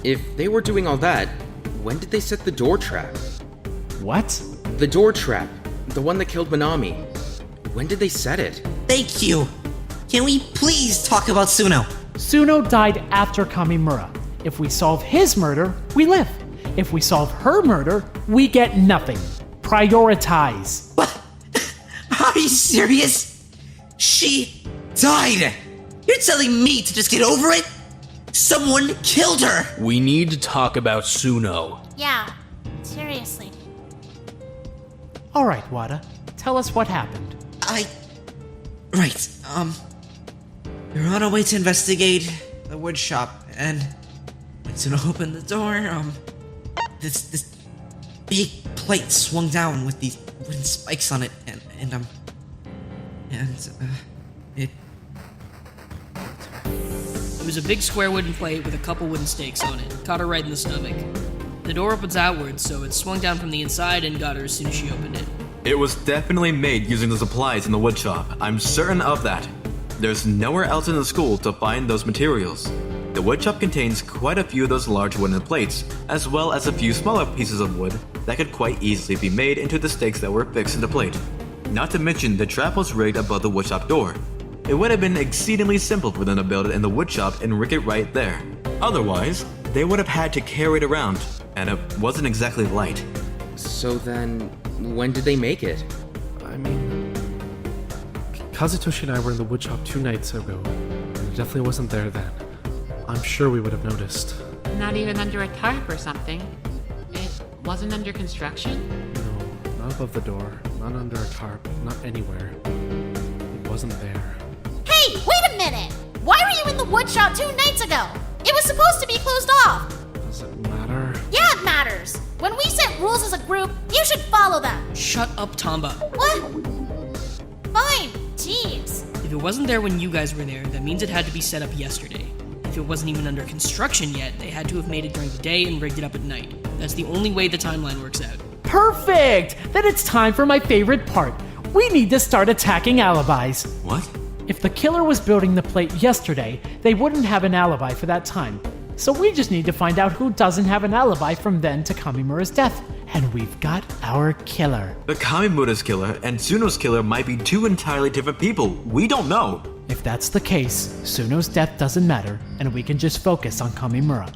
if they were doing all that, when did they set the door trap? What? The door trap, the one that killed Manami. When did they set it? Thank you. Can we please talk about Suno? Suno died after Kamimura. If we solve his murder, we live. If we solve her murder, we get nothing. Prioritize. What? Are you serious? She died. You're telling me to just get over it? Someone killed her. We need to talk about Suno. Yeah, seriously. Alright, Wada. Tell us what happened. Right, we were on our way to investigate the wood shop, and when Suno opened the door, this big plate swung down with these wooden spikes on it, and it... It was a big square wooden plate with a couple wooden stakes on it. Caught her right in the stomach. The door opens outwards, so it swung down from the inside and got her as soon as she opened it. It was definitely made using the supplies in the woodshop. I'm certain of that. There's nowhere else in the school to find those materials. The woodshop contains quite a few of those large wooden plates, as well as a few smaller pieces of wood that could quite easily be made into the stakes that were fixed in the plate. Not to mention the trap was rigged above the woodshop door. It would have been exceedingly simple for them to build it in the woodshop and rig it right there. Otherwise, they would have had to carry it around, and it wasn't exactly light. So then, when did they make it? I mean, Kazutoshi and I were in the woodshop 2 nights ago, and it definitely wasn't there then. I'm sure we would have noticed. Not even under a tarp or something. It wasn't under construction? No, not above the door, not under a tarp, not anywhere. It wasn't there. Hey, wait a minute! Why were you in the woodshop 2 nights ago? It was supposed to be closed off! Does it matter? Yeah, it matters! When we set rules as a group, you should follow them! Shut up, Tamba. What? Fine, jeez. If it wasn't there when you guys were there, that means it had to be set up yesterday. If it wasn't even under construction yet, they had to have made it during the day and rigged it up at night. That's the only way the timeline works out. Perfect! Then it's time for my favorite part. We need to start attacking alibis. What? If the killer was building the plate yesterday, they wouldn't have an alibi for that time. So we just need to find out who doesn't have an alibi from then to Kamimura's death. And we've got our killer. The Kamimura's killer and Tsuno's killer might be 2 entirely different people. We don't know. If that's the case, Tsuno's death doesn't matter, and we can just focus on Kamimura.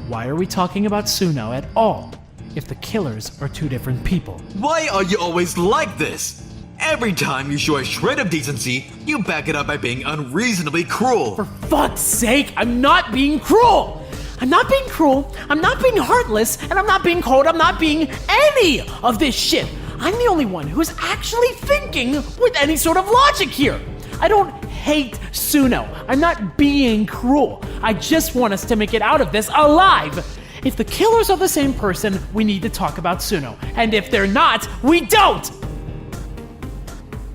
Why are we talking about Tsuno at all, if the killers are 2 different people? Why are you always like this? Every time you show a shred of decency, you back it up by being unreasonably cruel. For fuck's sake, I'm not being cruel! I'm not being cruel, I'm not being heartless, and I'm not being cold, I'm not being any of this shit. I'm the only one who's actually thinking with any sort of logic here. I don't hate Tsuno. I'm not being cruel. I just want us to make it out of this alive. If the killers are the same person, we need to talk about Tsuno. And if they're not, we don't!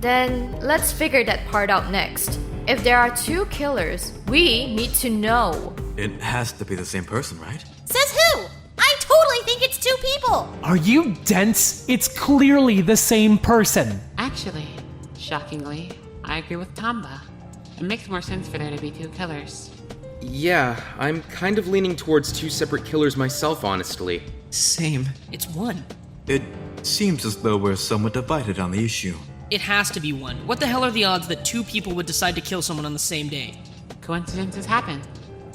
Then let's figure that part out next. If there are 2 killers, we need to know. It has to be the same person, right? Says who? I totally think it's 2 people! Are you dense? It's clearly the same person. Actually, shockingly, I agree with Tamba. It makes more sense for there to be 2 killers. Yeah, I'm kind of leaning towards 2 separate killers myself, honestly. Same. It's 1. It seems as though we're somewhat divided on the issue. It has to be one. What the hell are the odds that two people would decide to kill someone on the same day? Coincidences happen.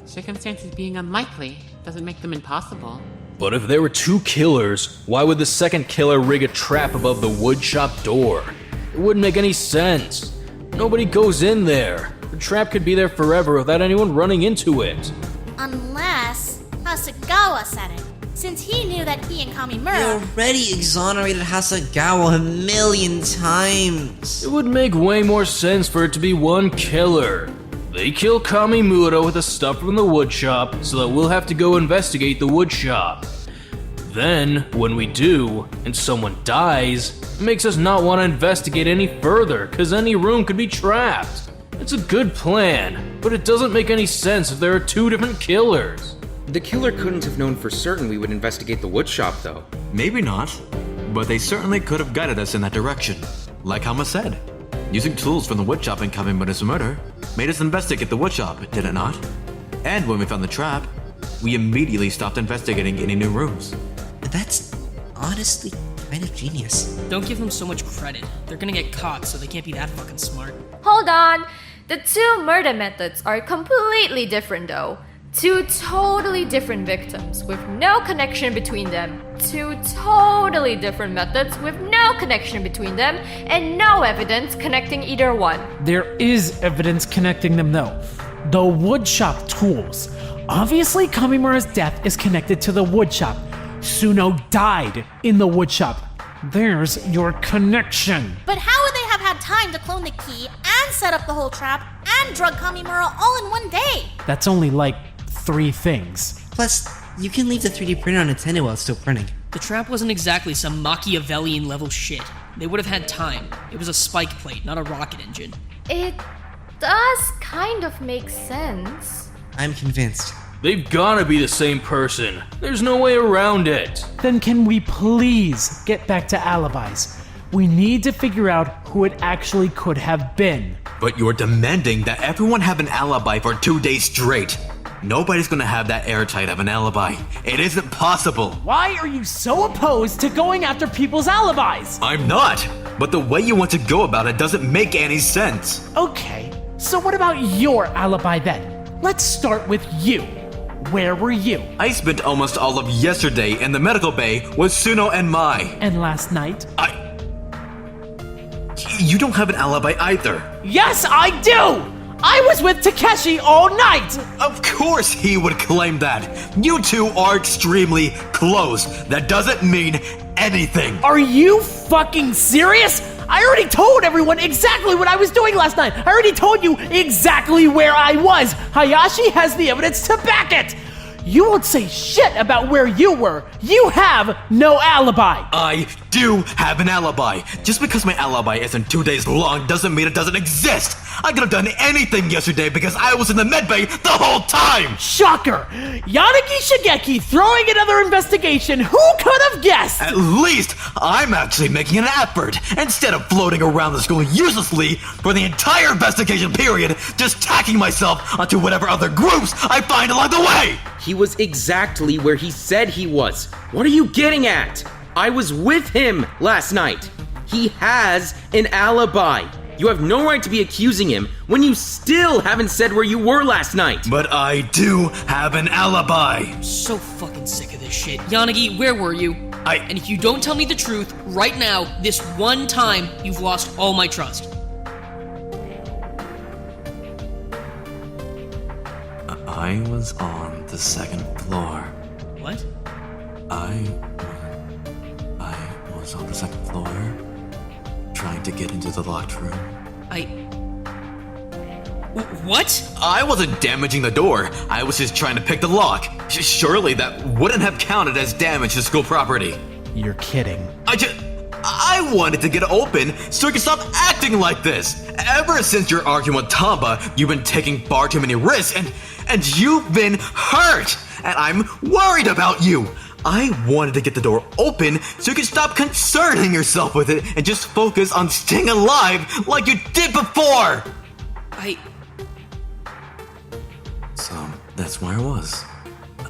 Circumstances being unlikely doesn't make them impossible. But if there were two killers, why would the second killer rig a trap above the woodshop door? It wouldn't make any sense. Nobody goes in there. The trap could be there forever without anyone running into it. Unless Hasegawa said it, since he knew that he and You Kamimura... already exonerated Hasegawa a million times. It would make way more sense for it to be one killer. They kill Kamimura with the stuff from the woodshop so that we'll have to go investigate the woodshop. Then, when we do, and someone dies, it makes us not want to investigate any further, cause any room could be trapped. It's a good plan, but it doesn't make any sense if there are two different killers. The killer couldn't have known for certain we would investigate the woodshop, though. Maybe not, but they certainly could have guided us in that direction. Like Hama said, using tools from the woodshop in Kamimura's murder made us investigate the woodshop, did it not? And when we found the trap, we immediately stopped investigating any new rooms. That's honestly kind of genius. Don't give them so much credit. They're gonna get caught, so they can't be that fucking smart. Hold on. The two murder methods are completely different, though. Two totally different victims with no connection between them. Two totally different methods with no connection between them and no evidence connecting either one. There is evidence connecting them though. The woodshop tools. Obviously, Kamimura's death is connected to the woodshop. Suno died in the woodshop. There's your connection. But how would they have had time to clone the key and set up the whole trap and drug Kamimura all in one day? That's only like 3 things. Plus, you can leave the 3D printer unattended while it's still printing. The trap wasn't exactly some Machiavellian level shit. They would have had time. It was a spike plate, not a rocket engine. It does kind of make sense. I'm convinced. They've gotta be the same person. There's no way around it. Then can we please get back to alibis? We need to figure out who it actually could have been. But you're demanding that everyone have an alibi for 2 days straight. Nobody's gonna have that airtight of an alibi. It isn't possible. Why are you so opposed to going after people's alibis? I'm not. But the way you want to go about it doesn't make any sense. Okay, so what about your alibi then? Let's start with you. Where were you? I spent almost all of yesterday in the medical bay with Suno and Mai. And last night? You don't have an alibi either. Yes, I do! I was with Takeshi all night! Of course he would claim that. You two are extremely close. That doesn't mean anything. Are you fucking serious? I already told everyone exactly what I was doing last night. I already told you exactly where I was. Hayashi has the evidence to back it. You won't say shit about where you were. You have no alibi. I do have an alibi. Just because my alibi isn't 2 days long doesn't mean it doesn't exist. I could have done anything yesterday because I was in the medbay the whole time. Shocker. Yanagi Shigeki throwing another investigation. Who could have guessed? At least I'm actually making an effort instead of floating around the school uselessly for the entire investigation period, just tacking myself onto whatever other groups I find along the way. He was exactly where he said he was. What are you getting at? I was with him last night. He has an alibi. You have no right to be accusing him when you still haven't said where you were last night. But I do have an alibi. I'm so fucking sick of this shit. Yanagi, where were you? I- And if you don't tell me the truth, right now, this one time, you've lost all my trust. I was on the second floor. What? I was on the second floor, trying to get into the locked room. What? I wasn't damaging the door. I was just trying to pick the lock. Surely that wouldn't have counted as damage to school property. You're kidding. I wanted to get it open so you can stop acting like this. Ever since your argument with Tamba, you've been taking far too many risks and you've been hurt. And I'm worried about you. I wanted to get the door open so you could stop concerning yourself with it and just focus on staying alive like you did before. So that's where I was.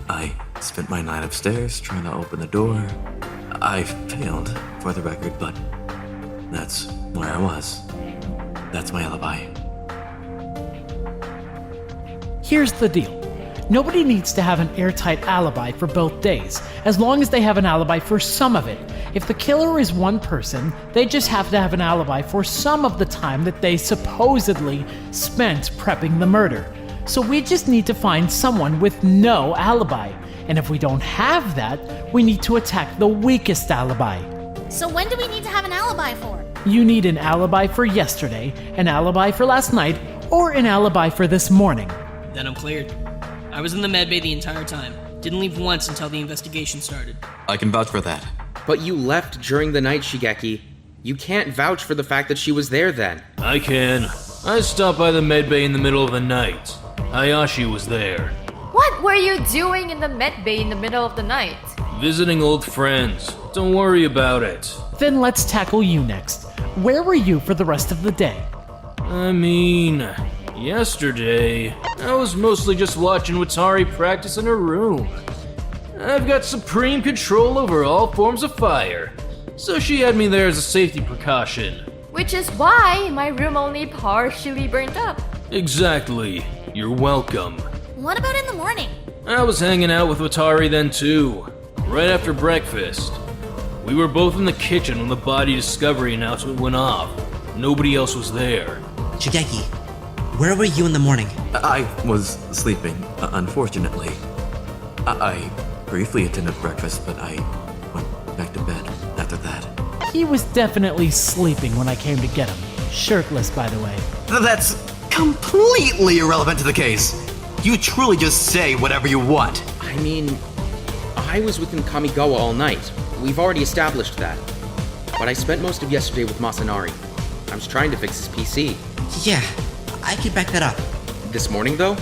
I spent my night upstairs trying to open the door. I failed, for the record, but That's where I was. That's my alibi. Here's the deal. Nobody needs to have an airtight alibi for both days, as long as they have an alibi for some of it. If the killer is one person, they just have to have an alibi for some of the time that they supposedly spent prepping the murder. So we just need to find someone with no alibi. And if we don't have that, we need to attack the weakest alibi. So when do we need to have an alibi for? You need an alibi for yesterday, an alibi for last night, or an alibi for this morning. Then I'm cleared. I was in the medbay the entire time. Didn't leave once until the investigation started. I can vouch for that. But you left during the night, Shigeki. You can't vouch for the fact that she was there then. I can. I stopped by the medbay in the middle of the night. Hayashi was there. What were you doing in the medbay in the middle of the night? Visiting old friends. Don't worry about it. Then let's tackle you next. Where were you for the rest of the day? I mean, yesterday, I was mostly just watching Watari practice in her room. I've got supreme control over all forms of fire, so she had me there as a safety precaution. Which is why my room only partially burnt up. Exactly. You're welcome. What about in the morning? I was hanging out with Watari then too, right after breakfast. We were both in the kitchen when the body discovery announcement went off. Nobody else was there. Shigeki, where were you in the morning? I was sleeping, unfortunately. I briefly attended breakfast, but I went back to bed after that. He was definitely sleeping when I came to get him. Shirtless, by the way. That's completely irrelevant to the case. You truly just say whatever you want. I mean, I was with Kamigawa all night. We've already established that. But I spent most of yesterday with Masanari. I was trying to fix his PC. Yeah, I can back that up. This morning, though,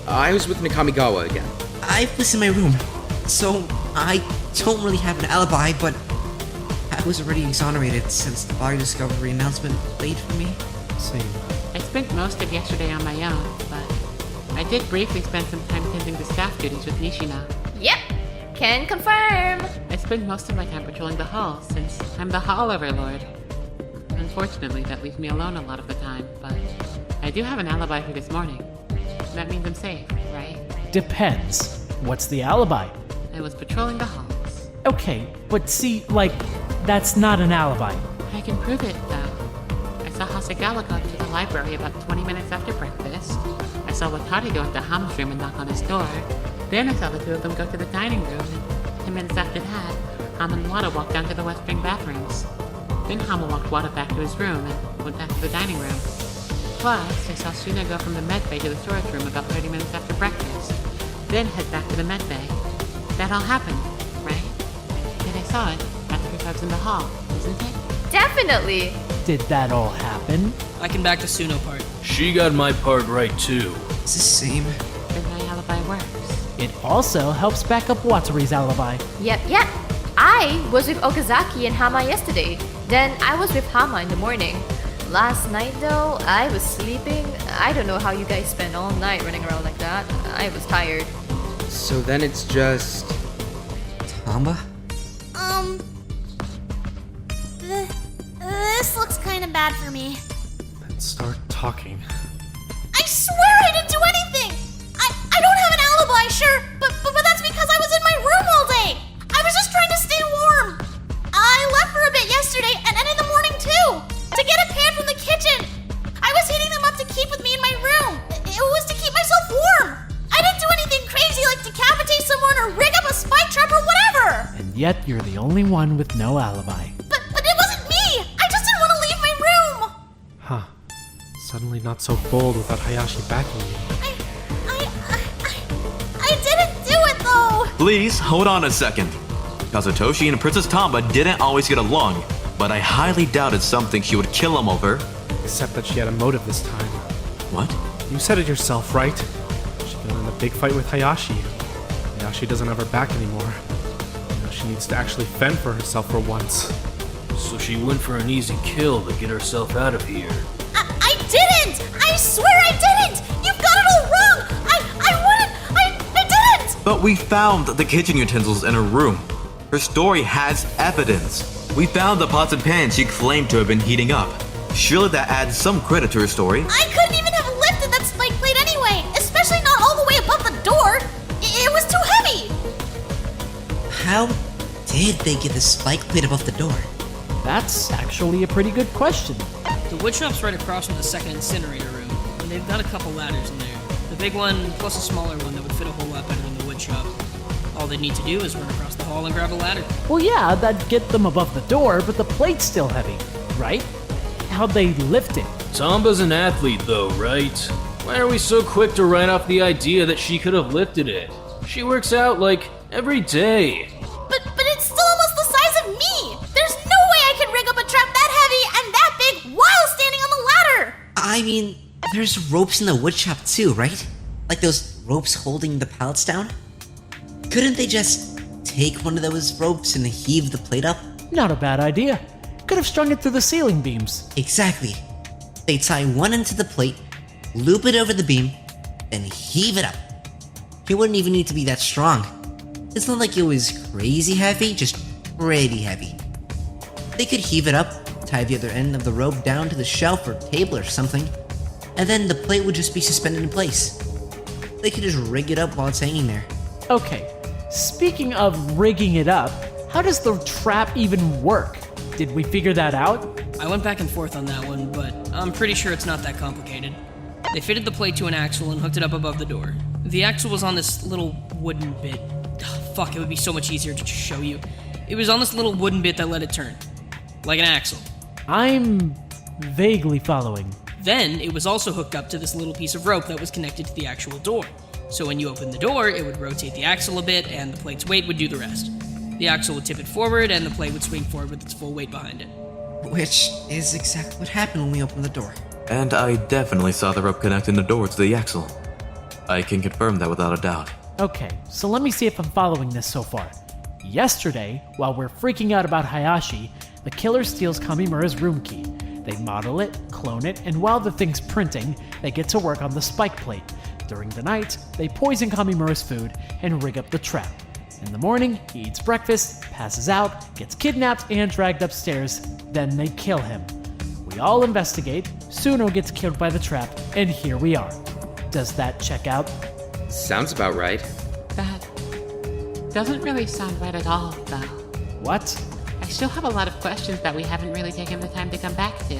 I was with Kamigawa again. I was in my room, so I don't really have an alibi, but I was already exonerated since the body discovery announcement played for me. Same. I spent most of yesterday on my own, but I did briefly spend some time tending to staff duties with Nishina. Yep, can confirm. I spend most of my time patrolling the hall, since I'm the hall overlord. Unfortunately, that leaves me alone a lot of the time, but I do have an alibi for this morning. That means I'm safe, right? Depends. What's the alibi? I was patrolling the halls. Okay, but see, that's not an alibi. I can prove it, though. I saw Hasegawa go to the library about 20 minutes after breakfast. I saw Watari go into Hama's room and knock on his door. Then I saw the two of them go to the dining room, and 10 minutes after that, Hama and Wada walked down to the west wing bathrooms. Then Hama walked Wada back to his room and went back to the dining room. Plus, I saw Suna go from the medbay to the storage room about 30 minutes after breakfast, then head back to the medbay. That all happened, right? And I saw it after I was in the hall, isn't it? Definitely. Did that all happen? I can back the Suno part. She got my part right too. It's the same. Then my alibi works. It also helps back up Watari's alibi. Yep. I was with Okazaki and Hama yesterday. Then I was with Hama in the morning. Last night though, I was sleeping. I don't know how you guys spend all night running around like that. I was tired. So then it's just... Tamba? This looks kind of bad for me. Then start talking. I swear I didn't do anything! I don't have an alibi, sure, but that's because I was in my room all day! I was just trying to stay warm! I left for a bit yesterday and in the morning too! To get a pan from the kitchen! I was heating them up to keep with me in my room! It was to keep myself warm! I didn't do anything crazy like decapitate someone or rig up a spike trap or whatever! And yet you're the only one with no alibi. But it wasn't me! I just didn't want to leave my room! Huh. Suddenly not so bold without Hayashi backing me. I didn't do it though! Please, hold on a second. Kazutoshi and Princess Tamba didn't always get along, but I highly doubted something she would kill him over. Except that she had a motive this time. What? You said it yourself, right? She got in a big fight with Hayashi. Hayashi doesn't have her back anymore. Now she needs to actually fend for herself for once. So she went for an easy kill to get herself out of here. I didn't! I swear I didn't! You've got it all wrong! I didn't! But we found the kitchen utensils in her room. Her story has evidence. We found the pots and pans she claimed to have been heating up. Surely that adds some credit to her story. I couldn't even have lifted that spike plate anyway, especially not all the way above the door. It was too heavy. How did they get the spike plate above the door? That's actually a pretty good question. The woodshop's right across from the second incinerator room, and they've got a couple ladders in there. The big one plus a smaller one that would fit a whole lot better than the woodshop. All they need to do is run across the hall and grab a ladder. Well, yeah, that'd get them above the door, but the plate's still heavy, right? How'd they lift it? Tomba's an athlete, though, right? Why are we so quick to write off the idea that she could have lifted it? She works out, like, every day. But it's still almost the size of me. There's no way I could rig up a trap that heavy and that big while standing on the ladder. I mean, there's ropes in the woodshop too, right? Like those ropes holding the pallets down? Couldn't they just take one of those ropes and heave the plate up? Not a bad idea. Could have strung it through the ceiling beams. Exactly. They tie one end to the plate, loop it over the beam, then heave it up. It wouldn't even need to be that strong. It's not like it was crazy heavy, just pretty heavy. They could heave it up, tie the other end of the rope down to the shelf or table or something, and then the plate would just be suspended in place. They could just rig it up while it's hanging there. Okay, speaking of rigging it up, how does the trap even work? Did we figure that out? I went back and forth on that one, but I'm pretty sure it's not that complicated. They fitted the plate to an axle and hooked it up above the door. The axle was on this little wooden bit. Fuck, it would be so much easier to just show you. It was on this little wooden bit that let it turn. Like an axle. I'm vaguely following. Then, it was also hooked up to this little piece of rope that was connected to the actual door. So when you opened the door, it would rotate the axle a bit, and the plate's weight would do the rest. The axle would tip it forward, and the plate would swing forward with its full weight behind it. Which is exactly what happened when we opened the door. And I definitely saw the rope connecting the door to the axle. I can confirm that without a doubt. Okay, so let me see if I'm following this so far. Yesterday, while we're freaking out about Hayashi, the killer steals Kamimura's room key. They model it, clone it, and while the thing's printing, they get to work on the spike plate. During the night, they poison Kamimura's food and rig up the trap. In the morning, he eats breakfast, passes out, gets kidnapped and dragged upstairs, then they kill him. We all investigate, Suno gets killed by the trap, and here we are. Does that check out? Sounds about right. That doesn't really sound right at all, though. What? I still have a lot of questions that we haven't really taken the time to come back to.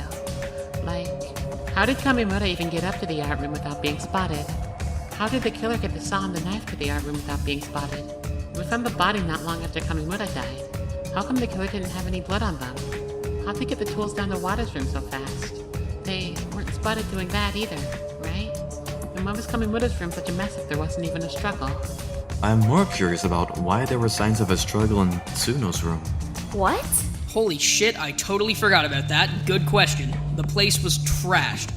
Like, how did Kamimura even get up to the art room without being spotted? How did the killer get the saw and the knife to the art room without being spotted? We found the body not long after Kamimura died. How come the killer didn't have any blood on them? How'd they get the tools down to Wada's room so fast? They weren't spotted doing that either, right? And why was Kamimura's room such a mess if there wasn't even a struggle? I'm more curious about why there were signs of a struggle in Tsuno's room. What? Holy shit, I totally forgot about that. Good question. The place was trashed.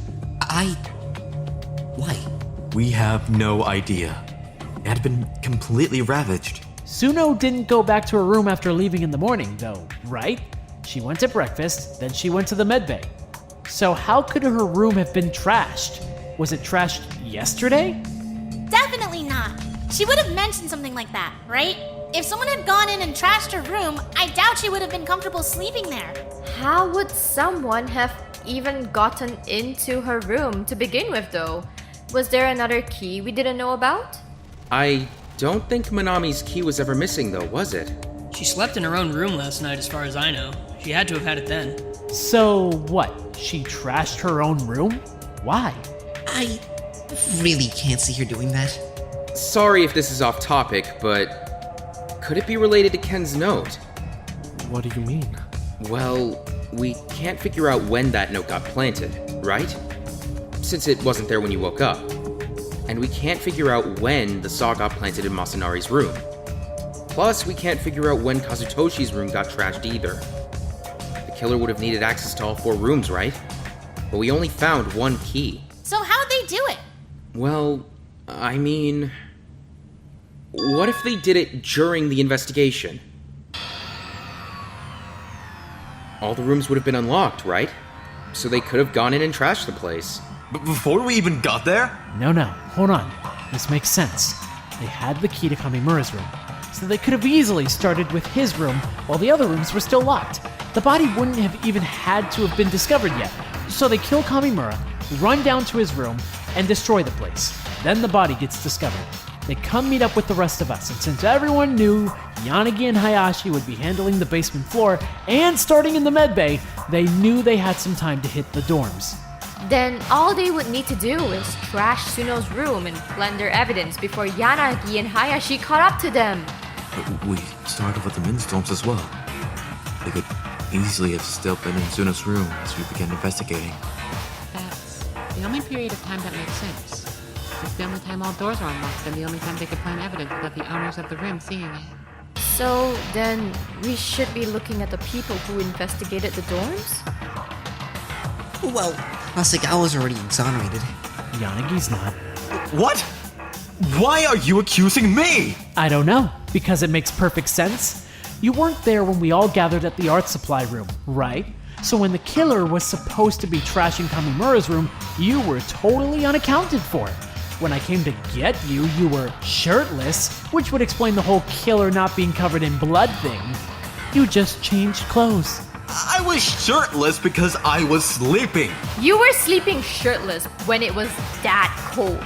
Why? We have no idea. It had been completely ravaged. Suno didn't go back to her room after leaving in the morning, though, right? She went to breakfast, then she went to the medbay. So how could her room have been trashed? Was it trashed yesterday? Definitely not. She would have mentioned something like that, right? If someone had gone in and trashed her room, I doubt she would have been comfortable sleeping there. How would someone have even gotten into her room to begin with, though? Was there another key we didn't know about? I don't think Manami's key was ever missing, though, was it? She slept in her own room last night, as far as I know. She had to have had it then. So what? She trashed her own room? Why? I really can't see her doing that. Sorry if this is off topic, but could it be related to Ken's note? What do you mean? Well, we can't figure out when that note got planted, right? Since it wasn't there when you woke up. And we can't figure out when the saw got planted in Masanari's room. Plus, we can't figure out when Kazutoshi's room got trashed either. The killer would have needed access to all 4 rooms, right? But we only found 1 key. So how'd they do it? Well, I mean... what if they did it during the investigation? All the rooms would have been unlocked, right? So they could have gone in and trashed the place. But before we even got there? No, hold on. This makes sense. They had the key to Kamimura's room, so they could have easily started with his room while the other rooms were still locked. the body wouldn't have even had to have been discovered yet. So they kill Kamimura, run down to his room, and destroy the place. Then the body gets discovered. They come meet up with the rest of us, and since everyone knew Yanagi and Hayashi would be handling the basement floor and starting in the medbay, they knew they had some time to hit the dorms. Then all they would need to do is trash Suno's room and blend their evidence before Yanagi and Hayashi caught up to them. But we started with the men's dorms as well. They could easily have still been in Suno's room as we began investigating. That's the only period of time that makes sense. It's the only time all doors are unlocked and the only time they could plant evidence without the owners of the room seeing it. So then we should be looking at the people who investigated the dorms? Well, Hasegawa's already exonerated. Yanagi's not. What? Why are you accusing me? I don't know, because it makes perfect sense. You weren't there when we all gathered at the art supply room, right? So when the killer was supposed to be trashing Kamimura's room, you were totally unaccounted for. When I came to get you, you were shirtless, which would explain the whole killer not being covered in blood thing. You just changed clothes. I was shirtless because I was sleeping. You were sleeping shirtless when it was that cold.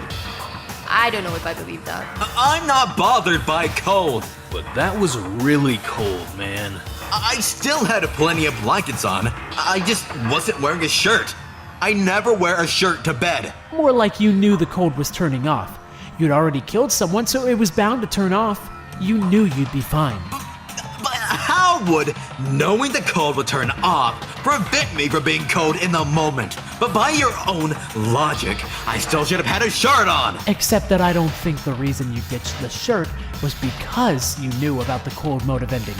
I don't know if I believe that. I'm not bothered by cold. But that was really cold, man. I still had plenty of blankets on. I just wasn't wearing a shirt. I never wear a shirt to bed. More like you knew the cold was turning off. You'd already killed someone, so it was bound to turn off. You knew you'd be fine. But how would knowing the cold would turn off prevent me from being cold in the moment? But by your own logic, I still should have had a shirt on. Except that I don't think the reason you ditched the shirt was because you knew about the cold mode of ending.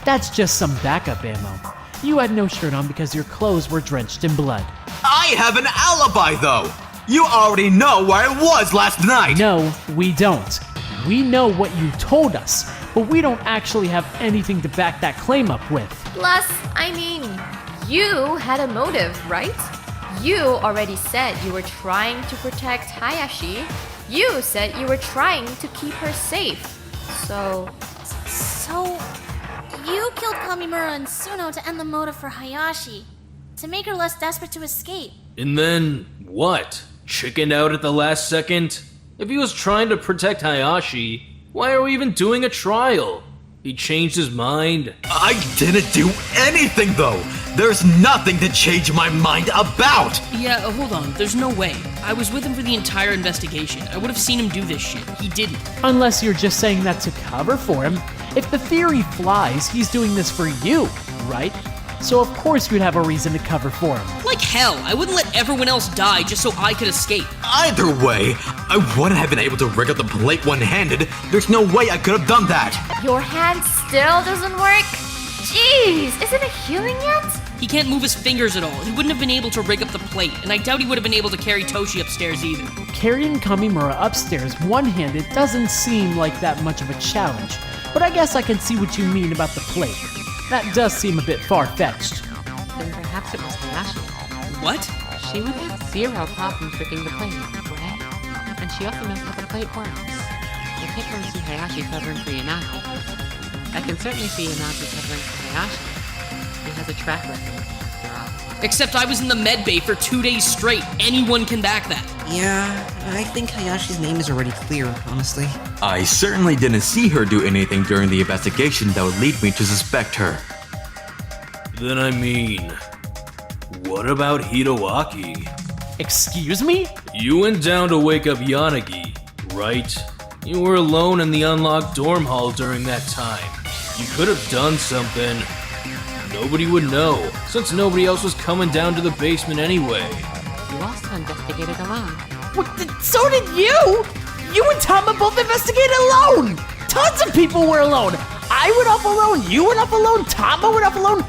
That's just some backup ammo. You had no shirt on because your clothes were drenched in blood. I have an alibi, though. You already know where I was last night. No, we don't. We know what you told us, but we don't actually have anything to back that claim up with. Plus, I mean, you had a motive, right? You already said you were trying to protect Hayashi. You said you were trying to keep her safe. So, you killed Kamimura and Suno to end the motive for Hayashi, to make her less desperate to escape. And then, what? Chickened out at the last second? If he was trying to protect Hayashi, why are we even doing a trial? He changed his mind. I didn't do anything, though. There's nothing to change my mind about. Yeah, hold on. There's no way. I was with him for the entire investigation. I would have seen him do this shit. He didn't. Unless you're just saying that to cover for him. If the theory flies, he's doing this for you, right? So of course you'd have a reason to cover for him. Like hell, I wouldn't let everyone else die just so I could escape. Either way, I wouldn't have been able to rig up the plate one-handed. There's no way I could have done that. your hand still doesn't work? Jeez, isn't it healing yet? He can't move his fingers at all. He wouldn't have been able to rig up the plate, and I doubt he would have been able to carry Toshi upstairs either. Carrying Kamimura upstairs one-handed doesn't seem like that much of a challenge, but I guess I can see what you mean about the plate. That does seem a bit far-fetched. Then perhaps it was Hayashi. What? She would have zero problems rigging the plate, right? And she also knows how the plate works. I can't really see Hayashi covering for Yanagi. I can certainly see Yanagi covering for Hayashi. He has a track record, after all. Except I was in the med bay for 2 days straight. Anyone can back that. Yeah, I think Hayashi's name is already clear, honestly. I certainly didn't see her do anything during the investigation that would lead me to suspect her. Then I mean, what about Hideaki? Excuse me? You went down to wake up Yanagi, right? You were alone in the unlocked dorm hall during that time. You could have done something. Nobody would know, since nobody else was coming down to the basement anyway. You also investigated alone. What, so did you! You and Tama both investigated alone! Tons of people were alone! I went off alone, you went off alone, Tama went off alone,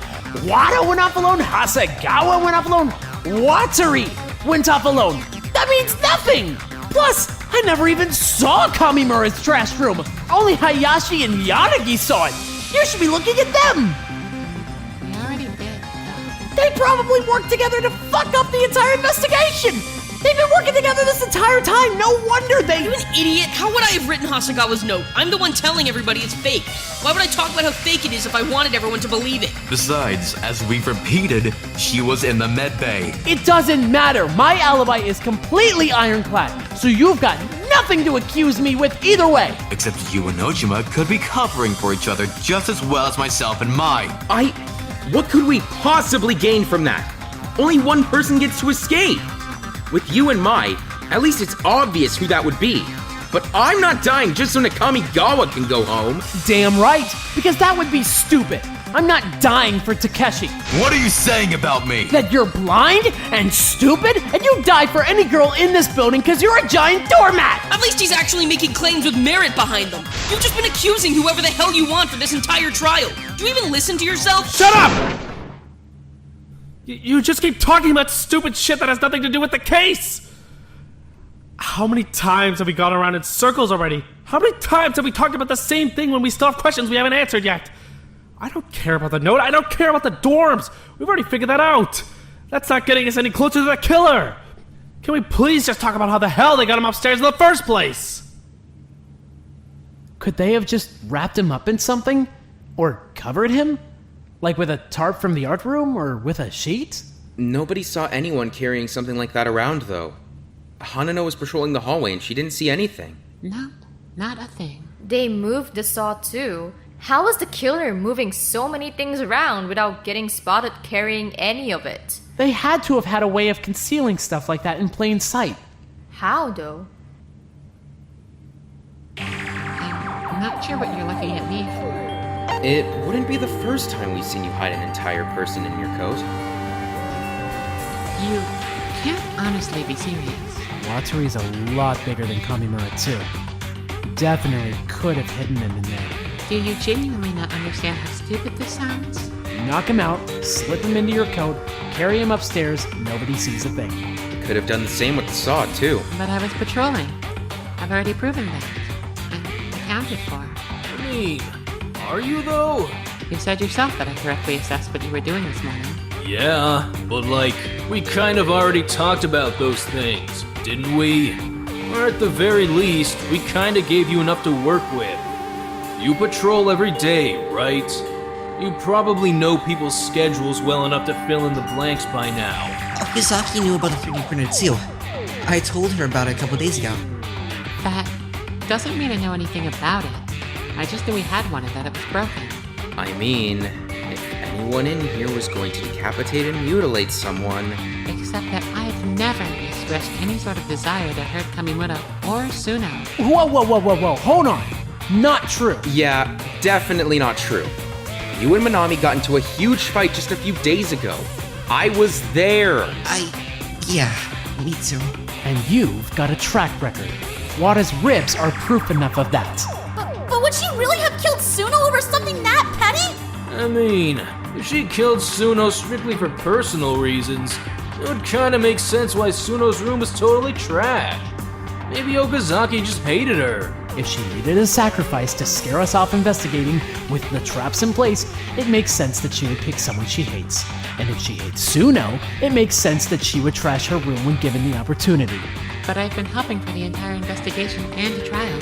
Wada went off alone, Hasegawa went off alone, Watari went off alone! That means nothing! Plus, I never even saw Kamimura's trash room! Only Hayashi and Yanagi saw it! You should be looking at them! We already did. They probably worked together to fuck up the entire investigation! They've been working together this entire time. No wonder they... You an idiot? How would I have written Hasegawa's note? I'm the one telling everybody it's fake. Why would I talk about how fake it is if I wanted everyone to believe it? Besides, as we've repeated, she was in the med bay. It doesn't matter. My alibi is completely ironclad, so you've got nothing to accuse me with either way. Except you and Ojima could be covering for each other just as well as myself and Mai. What could we possibly gain from that? Only one person gets to escape. With you and Mai, at least it's obvious who that would be. But I'm not dying just so Nakamigawa can go home. Damn right, because that would be stupid. I'm not dying for Takeshi. What are you saying about me? That you're blind and stupid, and you die for any girl in this building because you're a giant doormat! At least he's actually making claims with merit behind them. You've just been accusing whoever the hell you want for this entire trial. Do you even listen to yourself? Shut up! You just keep talking about stupid shit that has nothing to do with the case! How many times have we gone around in circles already? How many times have we talked about the same thing when we still have questions we haven't answered yet? I don't care about the note. I don't care about the dorms. We've already figured that out. That's not getting us any closer to the killer. Can we please just talk about how the hell they got him upstairs in the first place? Could they have just wrapped him up in something? Or covered him? Like with a tarp from the art room or with a sheet? Nobody saw anyone carrying something like that around, though. Hanano was patrolling the hallway and she didn't see anything. No, not a thing. They moved the saw too. How was the killer moving so many things around without getting spotted carrying any of it? They had to have had a way of concealing stuff like that in plain sight. How though? I'm not sure what you're looking at me for. It wouldn't be the first time we've seen you hide an entire person in your coat. You can't honestly be serious. Watori's a lot bigger than Kamimura too. Definitely could have hidden him in there. Do you genuinely not understand how stupid this sounds? Knock him out, slip him into your coat, carry him upstairs, nobody sees a thing. Could have done the same with the saw, too. But I was patrolling. I've already proven that. I'm accounted for. I mean, are you though? You said yourself that I correctly assessed what you were doing this morning. Yeah, but we kind of already talked about those things, didn't we? Or at the very least, we kind of gave you enough to work with. You patrol every day, right? You probably know people's schedules well enough to fill in the blanks by now. Okazaki knew about the 3D printed seal. I told her about it a couple days ago. That doesn't mean I know anything about it. I just knew we had one and that it was broken. I mean, if anyone in here was going to decapitate and mutilate someone... Except that I've never expressed any sort of desire to hurt Kamimura or Suno. Whoa, hold on. Not true. Yeah, definitely not true. You and Manami got into a huge fight just a few days ago. I was there. Yeah, me too. And you've got a track record. Wada's ribs are proof enough of that. But would she really have killed Suno over something that petty? I mean, if she killed Suno strictly for personal reasons, it would kinda make sense why Suno's room was totally trash. Maybe Okazaki just hated her. If she needed a sacrifice to scare us off investigating with the traps in place, it makes sense that she would pick someone she hates. And if she hates Suno, it makes sense that she would trash her room when given the opportunity. But I've been helping for the entire investigation and the trial.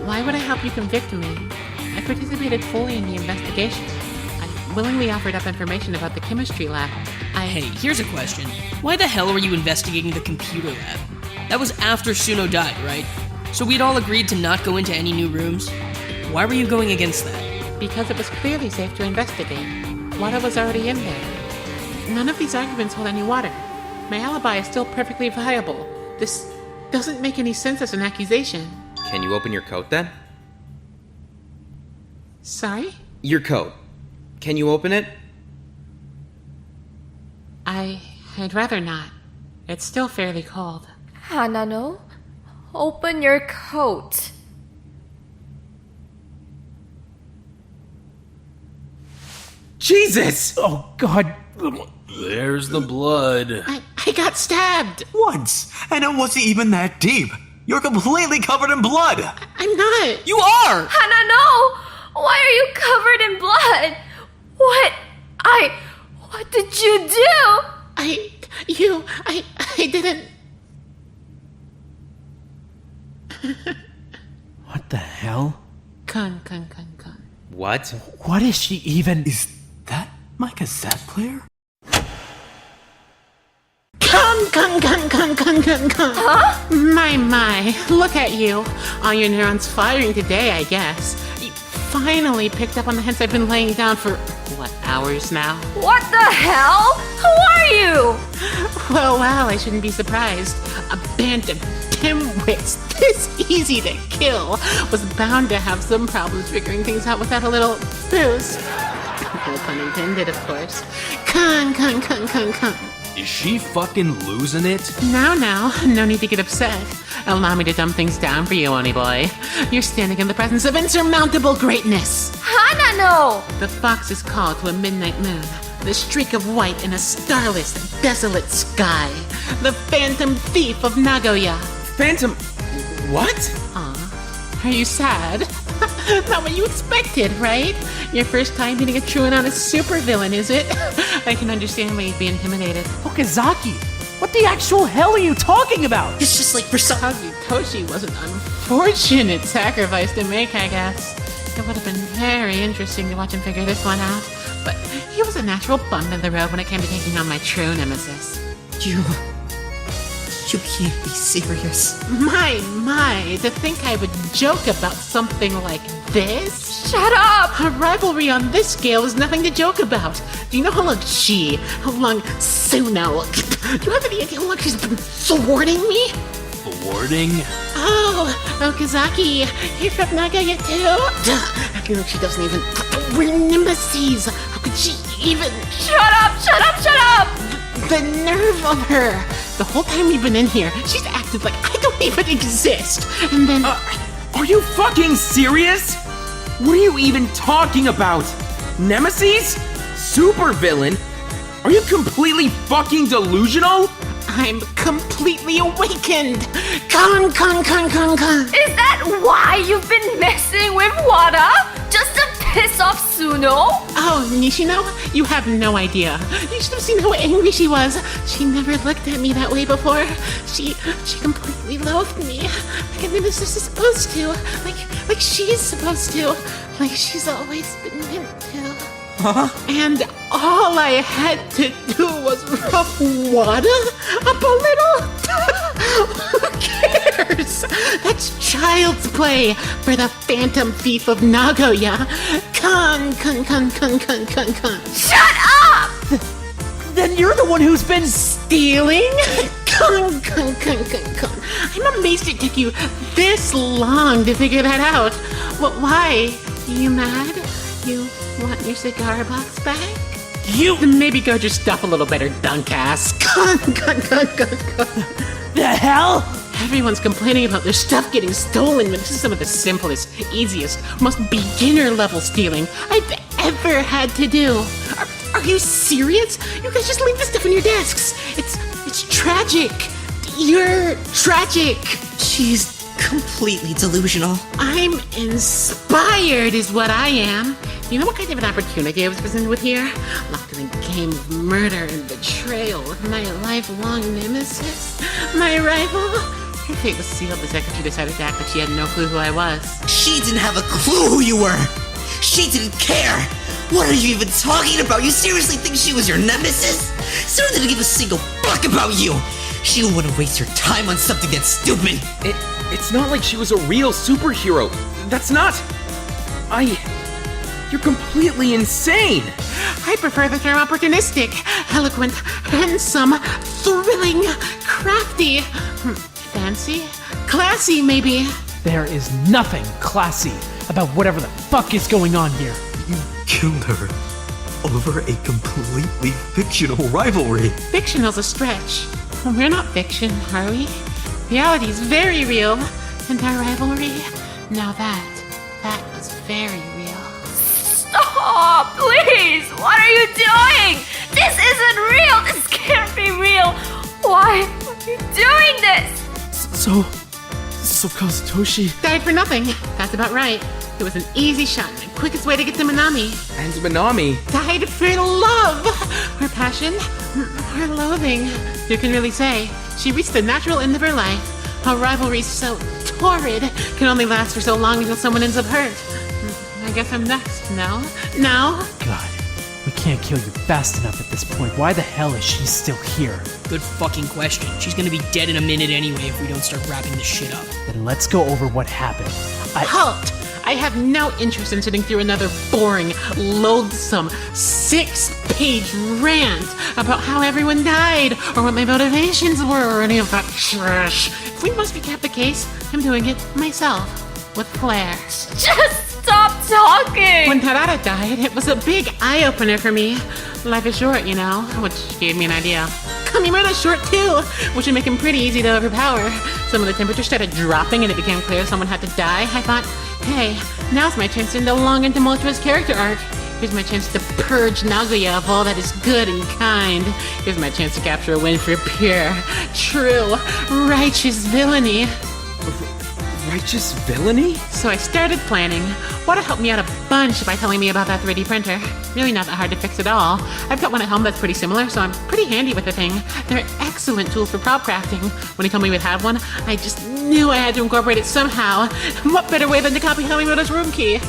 Why would I help you convict me? I participated fully in the investigation. I willingly offered up information about the chemistry lab. Hey, here's a question. Why the hell were you investigating the computer lab? That was after Suno died, right? So we'd all agreed to not go into any new rooms? Why were you going against that? Because it was clearly safe to investigate. Wada was already in there. None of these arguments hold any water. My alibi is still perfectly viable. This doesn't make any sense as an accusation. Can you open your coat then? Sorry? Your coat. Can you open it? I'd rather not. It's still fairly cold. Hanano, open your coat. Jesus! Oh, God. There's the blood. I got stabbed! Once, and it wasn't even that deep. You're completely covered in blood. I'm not! You are! Hanano, why are you covered in blood? What did you do? I didn't... What the hell? Con. What? What is she even? Is that my cassette player? Con. Huh? My. Look at you. All your neurons firing today, I guess. You finally picked up on the hints I've been laying down for, hours now? What the hell? Who are you? Well, I shouldn't be surprised. A band of dimwits this easy to kill was bound to have some problems figuring things out without a little boost. No pun intended, of course. Con. Is she fucking losing it? Now, no need to get upset. Allow me to dumb things down for you, Oni boy. You're standing in the presence of insurmountable greatness. Hanano! The fox is called to a midnight moon. The streak of white in a starless, desolate sky. The phantom thief of Nagoya. Phantom. What? Aw, are you sad? Not what you expected, right? Your first time meeting a true and honest supervillain, is it? I can understand why you'd be intimidated. Okazaki, what the actual hell are you talking about? It's just like for some. Toshi was an unfortunate sacrifice to make, I guess. It would have been very interesting to watch him figure this one out, but he was a natural bump in the road when it came to taking on my true nemesis. You can't be serious. My, to think I would joke about something like this? Shut up! A rivalry on this scale is nothing to joke about. Do you know how long how long Suno, do you have any idea how long she's been thwarting me? Thwarting? Oh, Okazaki, you're from Nagoya too? Acting like she doesn't even, we're nemesis. How could she even? Shut up! The nerve of her! The whole time we've been in here, she's acted like I don't even exist. And then... Are you fucking serious? What are you even talking about? Nemesis? Supervillain? Are you completely fucking delusional? I'm completely awakened! Con! Is that why you've been messing with Wada? Just to piss off Suno? Oh, Nishino, you have no idea. You should have seen how angry she was. She never looked at me that way before. She completely loathed me. Like a nemesis is supposed to. Like she's supposed to. Like she's always been meant to. Huh? And all I had to do was rough Wada up a little. Who cares? That's child's play for the phantom thief of Nagoya. Con. Shut up! Then you're the one who's been Stealing? Con. I'm amazed it took you this long to figure that out. Why? You mad? You want your cigar box back? You. Maybe go your stuff a little better, dunk ass. Con. The hell? Everyone's complaining about their stuff getting stolen when this is some of the simplest, easiest, most beginner-level stealing I've ever had to do. Are you serious? You guys just leave this stuff on your desks. It's tragic. You're tragic. She's completely delusional. I'm inspired is what I am. You know what kind of an opportunity I was presented with here? Locked in a game of murder and betrayal with my lifelong nemesis, my rival. Her fate was sealed the second she decided to act like she had no clue who I was. She didn't have a clue who you were. She didn't care. What are you even talking about? You seriously think she was your nemesis? Sue didn't give a single fuck about you. She wouldn't waste her time on something that stupid. It's not like she was a real superhero. That's not... You're completely insane! I prefer the term opportunistic, eloquent, handsome, thrilling, crafty, fancy, classy maybe. There is nothing classy about whatever the fuck is going on here. You killed her over a completely fictional rivalry. Fictional's a stretch. We're not fiction, are we? Reality is very real, and our rivalry, now that was very real. Stop, please! What are you doing? This isn't real! This can't be real! Why are you doing this? So Kazutoshi... Died for nothing. That's about right. It was an easy shot, the quickest way to get to Minami. And Minami... Died for love! Her passion, her loathing. Who can really say? She reached the natural end of her life. A rivalry so horrid can only last for so long until someone ends up hurt. I guess I'm next. No? God, we can't kill you fast enough at this point. Why the hell is she still here? Good fucking question. She's gonna be dead in a minute anyway if we don't start wrapping this shit up. Then let's go over what happened. Halt! I have no interest in sitting through another boring, loathsome, 6-page rant about how everyone died, or what my motivations were, or any of that trash. If we must recap the case, I'm doing it myself, with flair. Just stop talking! When Tarara died, it was a big eye-opener for me. Life is short, you know, which gave me an idea. Kamimura's short too, which would make him pretty easy to overpower. So when the temperature started dropping and it became clear someone had to die, I thought, hey, now's my chance to end a long and tumultuous character arc. Here's my chance to purge Nagoya of all that is good and kind. Here's my chance to capture a win for pure, true, righteous villainy. Righteous villainy? So I started planning. Wada helped me out a bunch by telling me about that 3D printer. Really not that hard to fix at all. I've got one at home that's pretty similar, so I'm pretty handy with the thing. They're excellent tools for prop crafting. When he told me we'd have one, I just knew I had to incorporate it somehow. What better way than to copy Hamimoto's room key?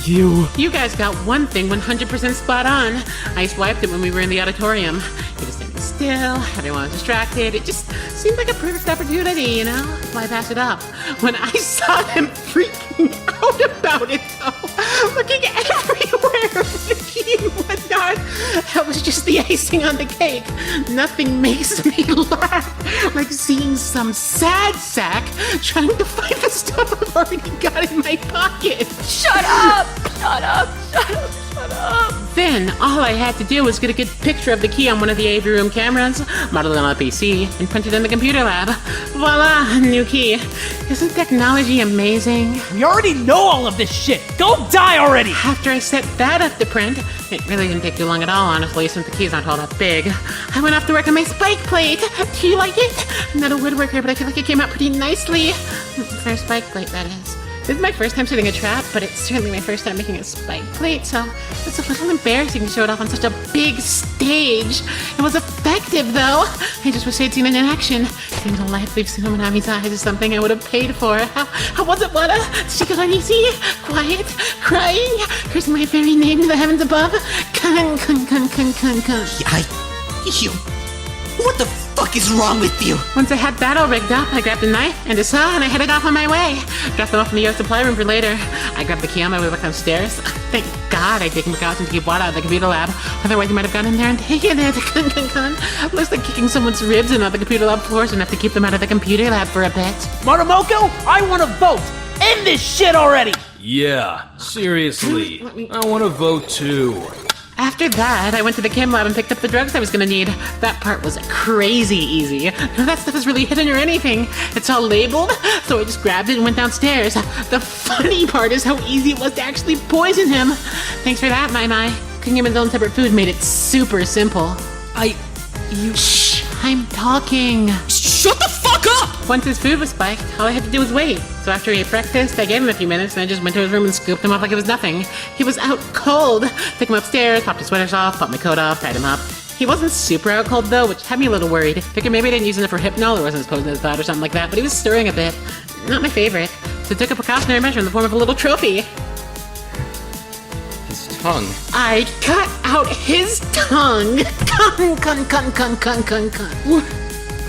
You guys got one thing 100% spot on. I swiped it when we were in the auditorium. He was standing still, everyone was distracted. It just seemed like a perfect opportunity, you know? So I passed it up. When I saw them freaking out about it, though, looking everywhere for the key and whatnot, that was just the icing on the cake. Nothing makes me laugh like seeing some sad sack trying to find the stuff I've already got in my pocket. Shut up! Shut up! Shut up! Shut up! Then, all I had to do was get a good picture of the key on one of the AV room cameras, model it on a PC, and print it in the computer lab. Voila, new key. Isn't technology amazing? We already know all of this shit. Go die already! After I set that up to print, it really didn't take too long at all, honestly, since the key's not all that big. I went off to work on my spike plate. Do you like it? I'm not a woodworker, but I feel like it came out pretty nicely. For a spike plate, that is. This is my first time setting a trap, but it's certainly my first time making a spike plate, so it's a little embarrassing to show it off on such a big stage. It was effective, though. I just wish I'd seen it in action. Seeing the life leave Tsunominami's eyes is something I would have paid for. How was it, Wada? Did she get uneasy? Quiet? Crying? Cursing my very name to the heavens above? Kun. What the fuck is wrong with you? Once I had that all rigged up, I grabbed a knife and a saw and I headed off on my way. Dropped them off in the supply room for later. I grabbed the key on my way back downstairs. Thank God I'd taken precautions to keep Wada out of the computer lab. Otherwise he might have gone in there and taken it. Looks like kicking someone's ribs in on the computer lab floors enough to keep them out of the computer lab for a bit. Marumoko, I want to vote! End this shit already! Yeah, seriously. I want to vote too. After that, I went to the chem lab and picked up the drugs I was gonna need. That part was crazy easy. None of that stuff is really hidden or anything. It's all labeled, so I just grabbed it and went downstairs. The funny part is how easy it was to actually poison him. Thanks for that, Mai. Cooking him his own separate food made it super simple. Shh, I'm talking. Shut the fuck up! Once his food was spiked, all I had to do was wait. So after he ate breakfast, I gave him a few minutes and I just went to his room and scooped him up like it was nothing. He was out cold. Took him upstairs, popped his sweaters off, popped my coat off, tied him up. He wasn't super out cold though, which had me a little worried. Figured maybe I didn't use enough for hypnol or wasn't as potent as thought or something like that, but he was stirring a bit. Not my favorite. So I took a precautionary measure in the form of a little trophy. His tongue. I cut out his tongue. Kun.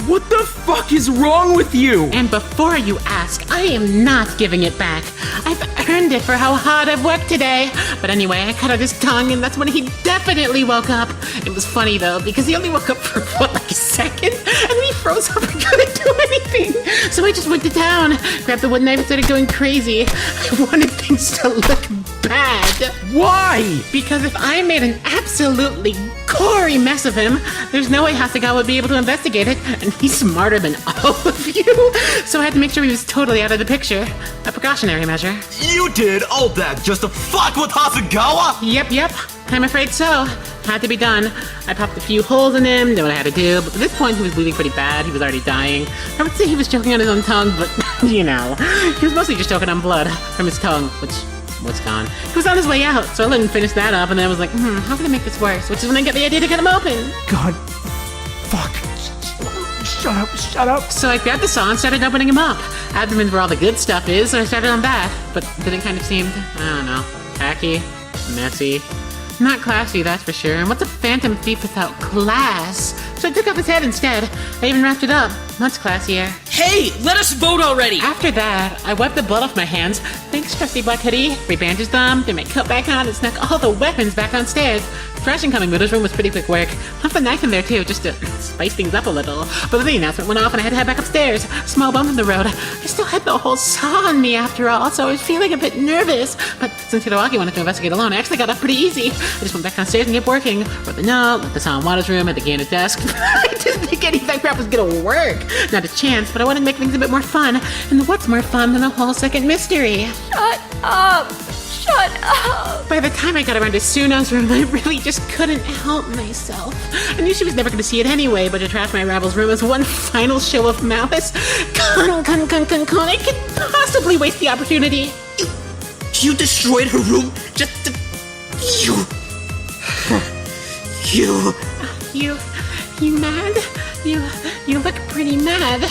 What the fuck is wrong with you? And before you ask, I am not giving it back. I've earned it for how hard I've worked today. But anyway, I cut out his tongue, and that's when he definitely woke up. It was funny, though, because he only woke up for, like a second? And then he froze up and couldn't do anything. So I just went to town, grabbed the wood knife and started going crazy. I wanted things to look bad. Why? Because if I made an absolutely gory mess of him, there's no way Hasegawa would be able to investigate it, and he's smarter than all of you. So I had to make sure he was totally out of the picture. A precautionary measure. You did all that just to fuck with Hasegawa? Yep. I'm afraid so. Had to be done. I popped a few holes in him, did what I had to do, but at this point he was bleeding pretty bad. He was already dying. I would say he was choking on his own tongue, but, you know, he was mostly just choking on blood from his tongue, which was gone. He was on his way out, so I let him finish that up, and then I was like, how can I make this worse? Which is when I get the idea to cut him open. God, fuck. Shut up. So I grabbed the saw and started opening them up. Abdomen's where all the good stuff is, so I started on that. But then it kind of seemed, I don't know, tacky, messy. Not classy, that's for sure. And what's a phantom thief without class? So I took off his head instead. I even wrapped it up. Much classier. Hey, let us vote already! After that, I wiped the blood off my hands. Thanks, trusty black hoodie. Rebandaged them, threw my coat back on, and snuck all the weapons back downstairs. Fresh incoming Buddha's room was pretty quick work. Left the knife in there too, just to spice things up a little. But the announcement went off and I had to head back upstairs. Small bump in the road. I still had the whole saw on me after all, so I was feeling a bit nervous. But since Hiroaki wanted to investigate alone, I actually got off pretty easy. I just went back downstairs and kept working. Wrote the note, left the saw in Wada's room, at the Gaina's desk. I didn't think any of that crap was gonna work. Not a chance, but I wanted to make things a bit more fun. And what's more fun than a whole second mystery? Shut up! Shut up! By the time I got around to Suno's room, I really just couldn't help myself. I knew she was never going to see it anyway, but to trash my rival's room as one final show of malice, I could possibly waste the opportunity. You destroyed her room just to... You mad? You look pretty mad.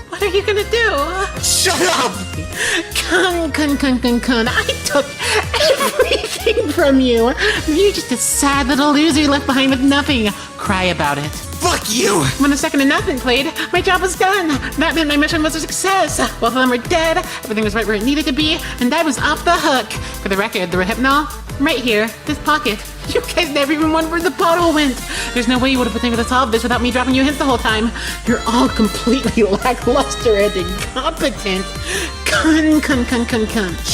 What are you gonna do? Shut up! I took everything from you. You're just a sad little loser left behind with nothing. Cry about it. Fuck you! When a second of nothing played, my job was done. That meant my mission was a success. Both of them were dead, everything was right where it needed to be, and I was off the hook. For the record, the Rehypnol, right here, this pocket. You guys never even wondered where the bottle went. There's no way you would have been able to solve this without me dropping you hints the whole time. You're all completely lackluster and incompetent.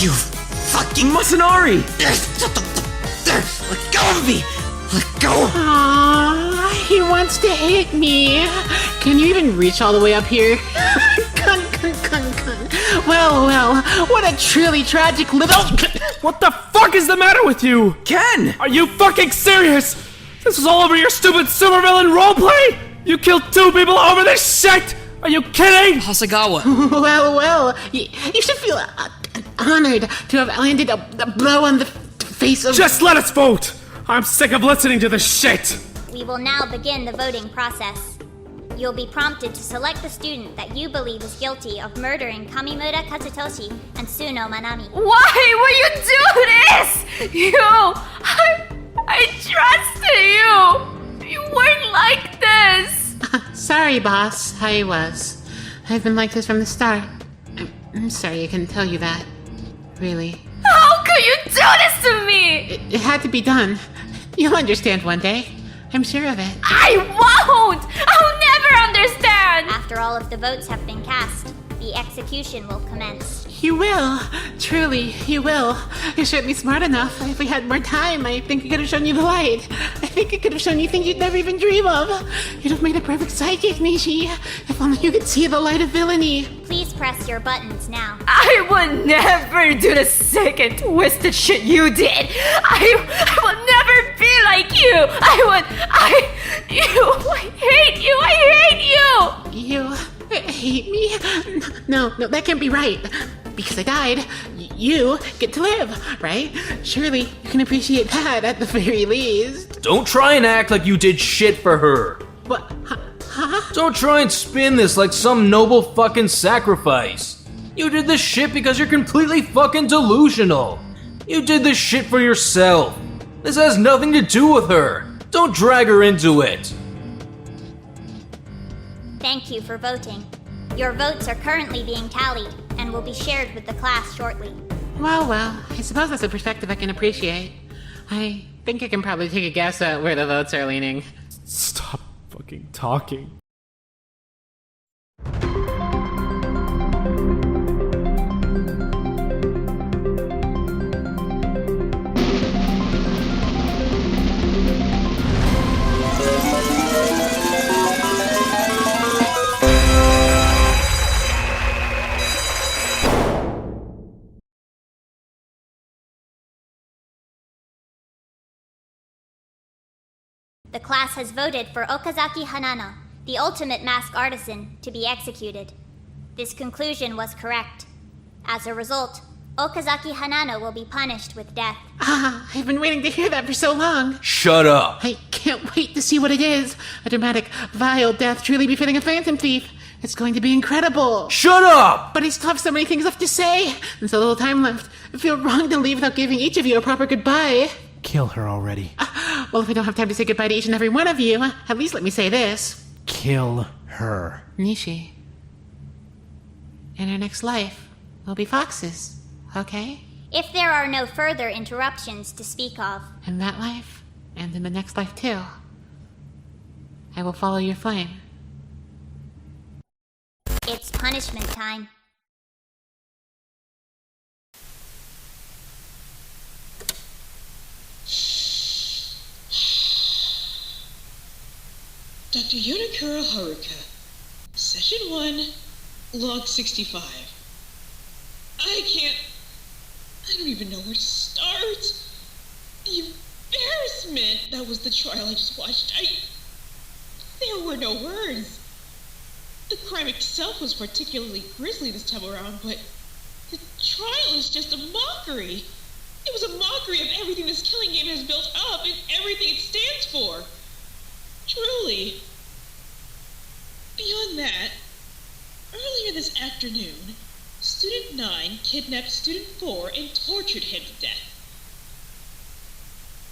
You fucking... Masanari! Let go of me! Let go! Aww, he wants to hit me. Can you even reach all the way up here? Well, what a truly tragic little... What the fuck is the matter with you? Ken! Are you fucking serious? This was all over your stupid supervillain roleplay? You killed 2 people over this shit? Are you kidding? Hasegawa. Well, you should feel honored to have landed a blow on the face of... Just let us vote! I'm sick of listening to this shit! We will now begin the voting process. You'll be prompted to select the student that you believe is guilty of murdering Kamimura Katsutoshi and Suno Manami. Why will you do this? I trusted you! You weren't like this! Sorry, boss. I was. I've been like this from the start. I'm sorry I couldn't tell you that. Really. How could you do this to me? It had to be done. You'll understand one day. I'm sure of it. I won't! I'll never understand! After all of the votes have been cast, the execution will commence. You will. Truly, you will. You're certainly smart enough. If we had more time, I think it could have shown you the light. I think it could have shown you things you'd never even dream of. You'd have made a perfect psychic, Nishi. If only you could see the light of villainy. Please press your buttons now. I would never do the sick and twisted shit you did. I will never be like you. I hate you. I hate you. You hate me? No, that can't be right. Because I died, you get to live, right? Surely you can appreciate that at the very least. Don't try and act like you did shit for her. What? Huh? Don't try and spin this like some noble fucking sacrifice. You did this shit because you're completely fucking delusional. You did this shit for yourself. This has nothing to do with her. Don't drag her into it. Thank you for voting. Your votes are currently being tallied and will be shared with the class shortly. Well, I suppose that's a perspective I can appreciate. I think I can probably take a guess at where the votes are leaning. Stop fucking talking. The class has voted for Okazaki Hanano, the ultimate mask artisan, to be executed. This conclusion was correct. As a result, Okazaki Hanano will be punished with death. I've been waiting to hear that for so long. Shut up! I can't wait to see what it is. A dramatic, vile death truly befitting a phantom thief. It's going to be incredible. Shut up! But I still have so many things left to say, and so little time left. I feel wrong to leave without giving each of you a proper goodbye. Kill her already. Well, if I don't have time to say goodbye to each and every one of you, at least let me say this. Kill her. Nishi, in our next life, we'll be foxes, okay? If there are no further interruptions to speak of. In that life, and in the next life too, I will follow your flame. It's punishment time. Dr. Yonakura Haruka, Session 1, Log 65. I don't even know where to start. The embarrassment that was the trial I just watched. There were no words. The crime itself was particularly grisly this time around, but the trial is just a mockery. It was a mockery of everything this killing game has built up and everything it stands for. Truly. Beyond that, earlier this afternoon, Student 9 kidnapped Student 4 and tortured him to death.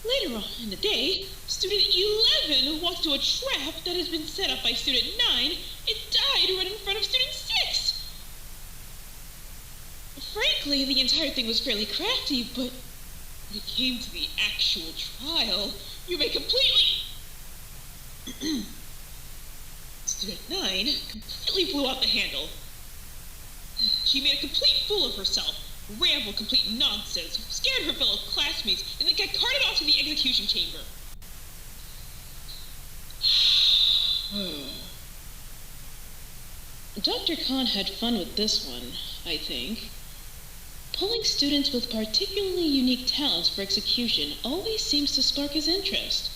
Later on in the day, Student 11 walked into a trap that has been set up by Student 9 and died right in front of Student 6. Frankly, the entire thing was fairly crafty, but when it came to the actual trial, you may completely... Student 9 completely blew out the handle. She made a complete fool of herself, rambled complete nonsense, scared her fellow classmates, and then got carted off to the execution chamber. Dr. Khan had fun with this one, I think. Pulling students with particularly unique talents for execution always seems to spark his interest.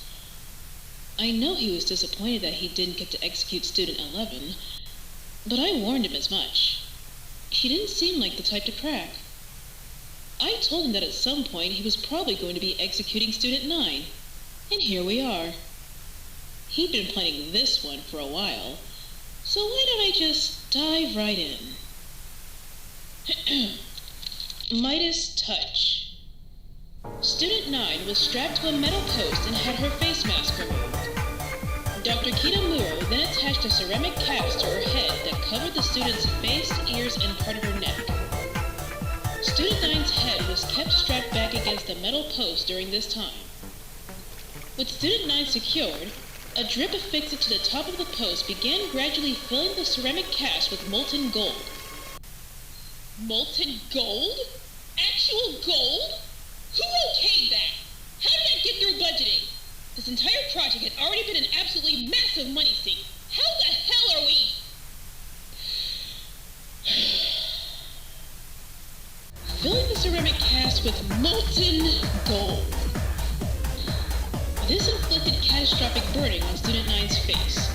I know he was disappointed that he didn't get to execute Student 11, but I warned him as much. He didn't seem like the type to crack. I told him that at some point he was probably going to be executing Student 9, and here we are. He'd been planning this one for a while, so why don't I just dive right in? Midas Touch. Student 9 was strapped to a metal post and had her face mask removed. Dr. Kitamuro then attached a ceramic cast to her head that covered the student's face, ears, and part of her neck. Student 9's head was kept strapped back against the metal post during this time. With Student 9 secured, a drip affixed to the top of the post began gradually filling the ceramic cast with molten gold. Molten gold? Actual gold? Who okayed that? How did that get through budgeting? This entire project had already been an absolutely massive money sink. How the hell are we? Filling the ceramic cast with molten gold. This inflicted catastrophic burning on Student 9's face.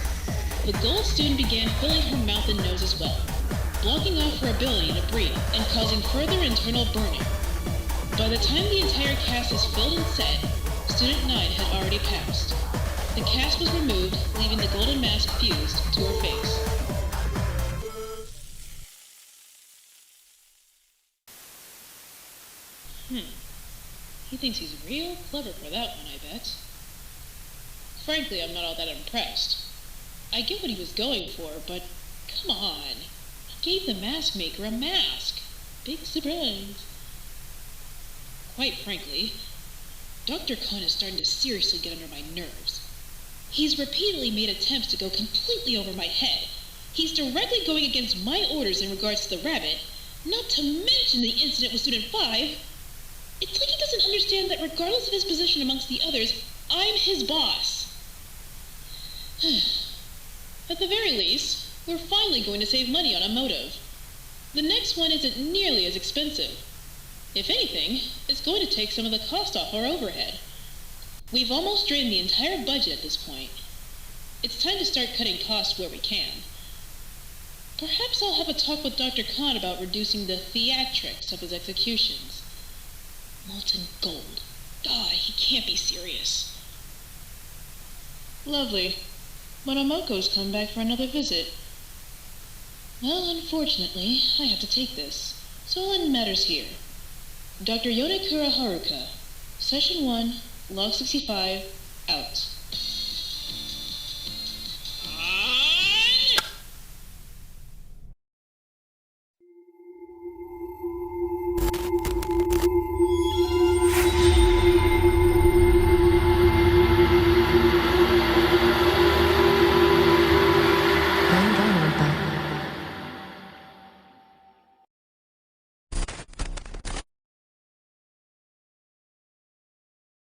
The gold student began filling her mouth and nose as well, blocking off her ability to breathe and causing further internal burning. By the time the entire cast is filled and set, Student 9 had already passed. The cast was removed, leaving the golden mask fused to her face. He thinks he's real clever for that one, I bet. Frankly, I'm not all that impressed. I get what he was going for, but come on. He gave the mask maker a mask. Big surprise. Quite frankly, Dr. Khan is starting to seriously get under my nerves. He's repeatedly made attempts to go completely over my head. He's directly going against my orders in regards to the rabbit, not to mention the incident with Student 5. It's like he doesn't understand that regardless of his position amongst the others, I'm his boss. At the very least, we're finally going to save money on a motive. The next one isn't nearly as expensive. If anything, it's going to take some of the cost off our overhead. We've almost drained the entire budget at this point. It's time to start cutting costs where we can. Perhaps I'll have a talk with Dr. Khan about reducing the theatrics of his executions. Molten gold. Ah, he can't be serious. Lovely. Monomoko's come back for another visit. Well, unfortunately, I have to take this, so I'll end matters here. Dr. Yonekura Haruka, Session 1, Log 65, out.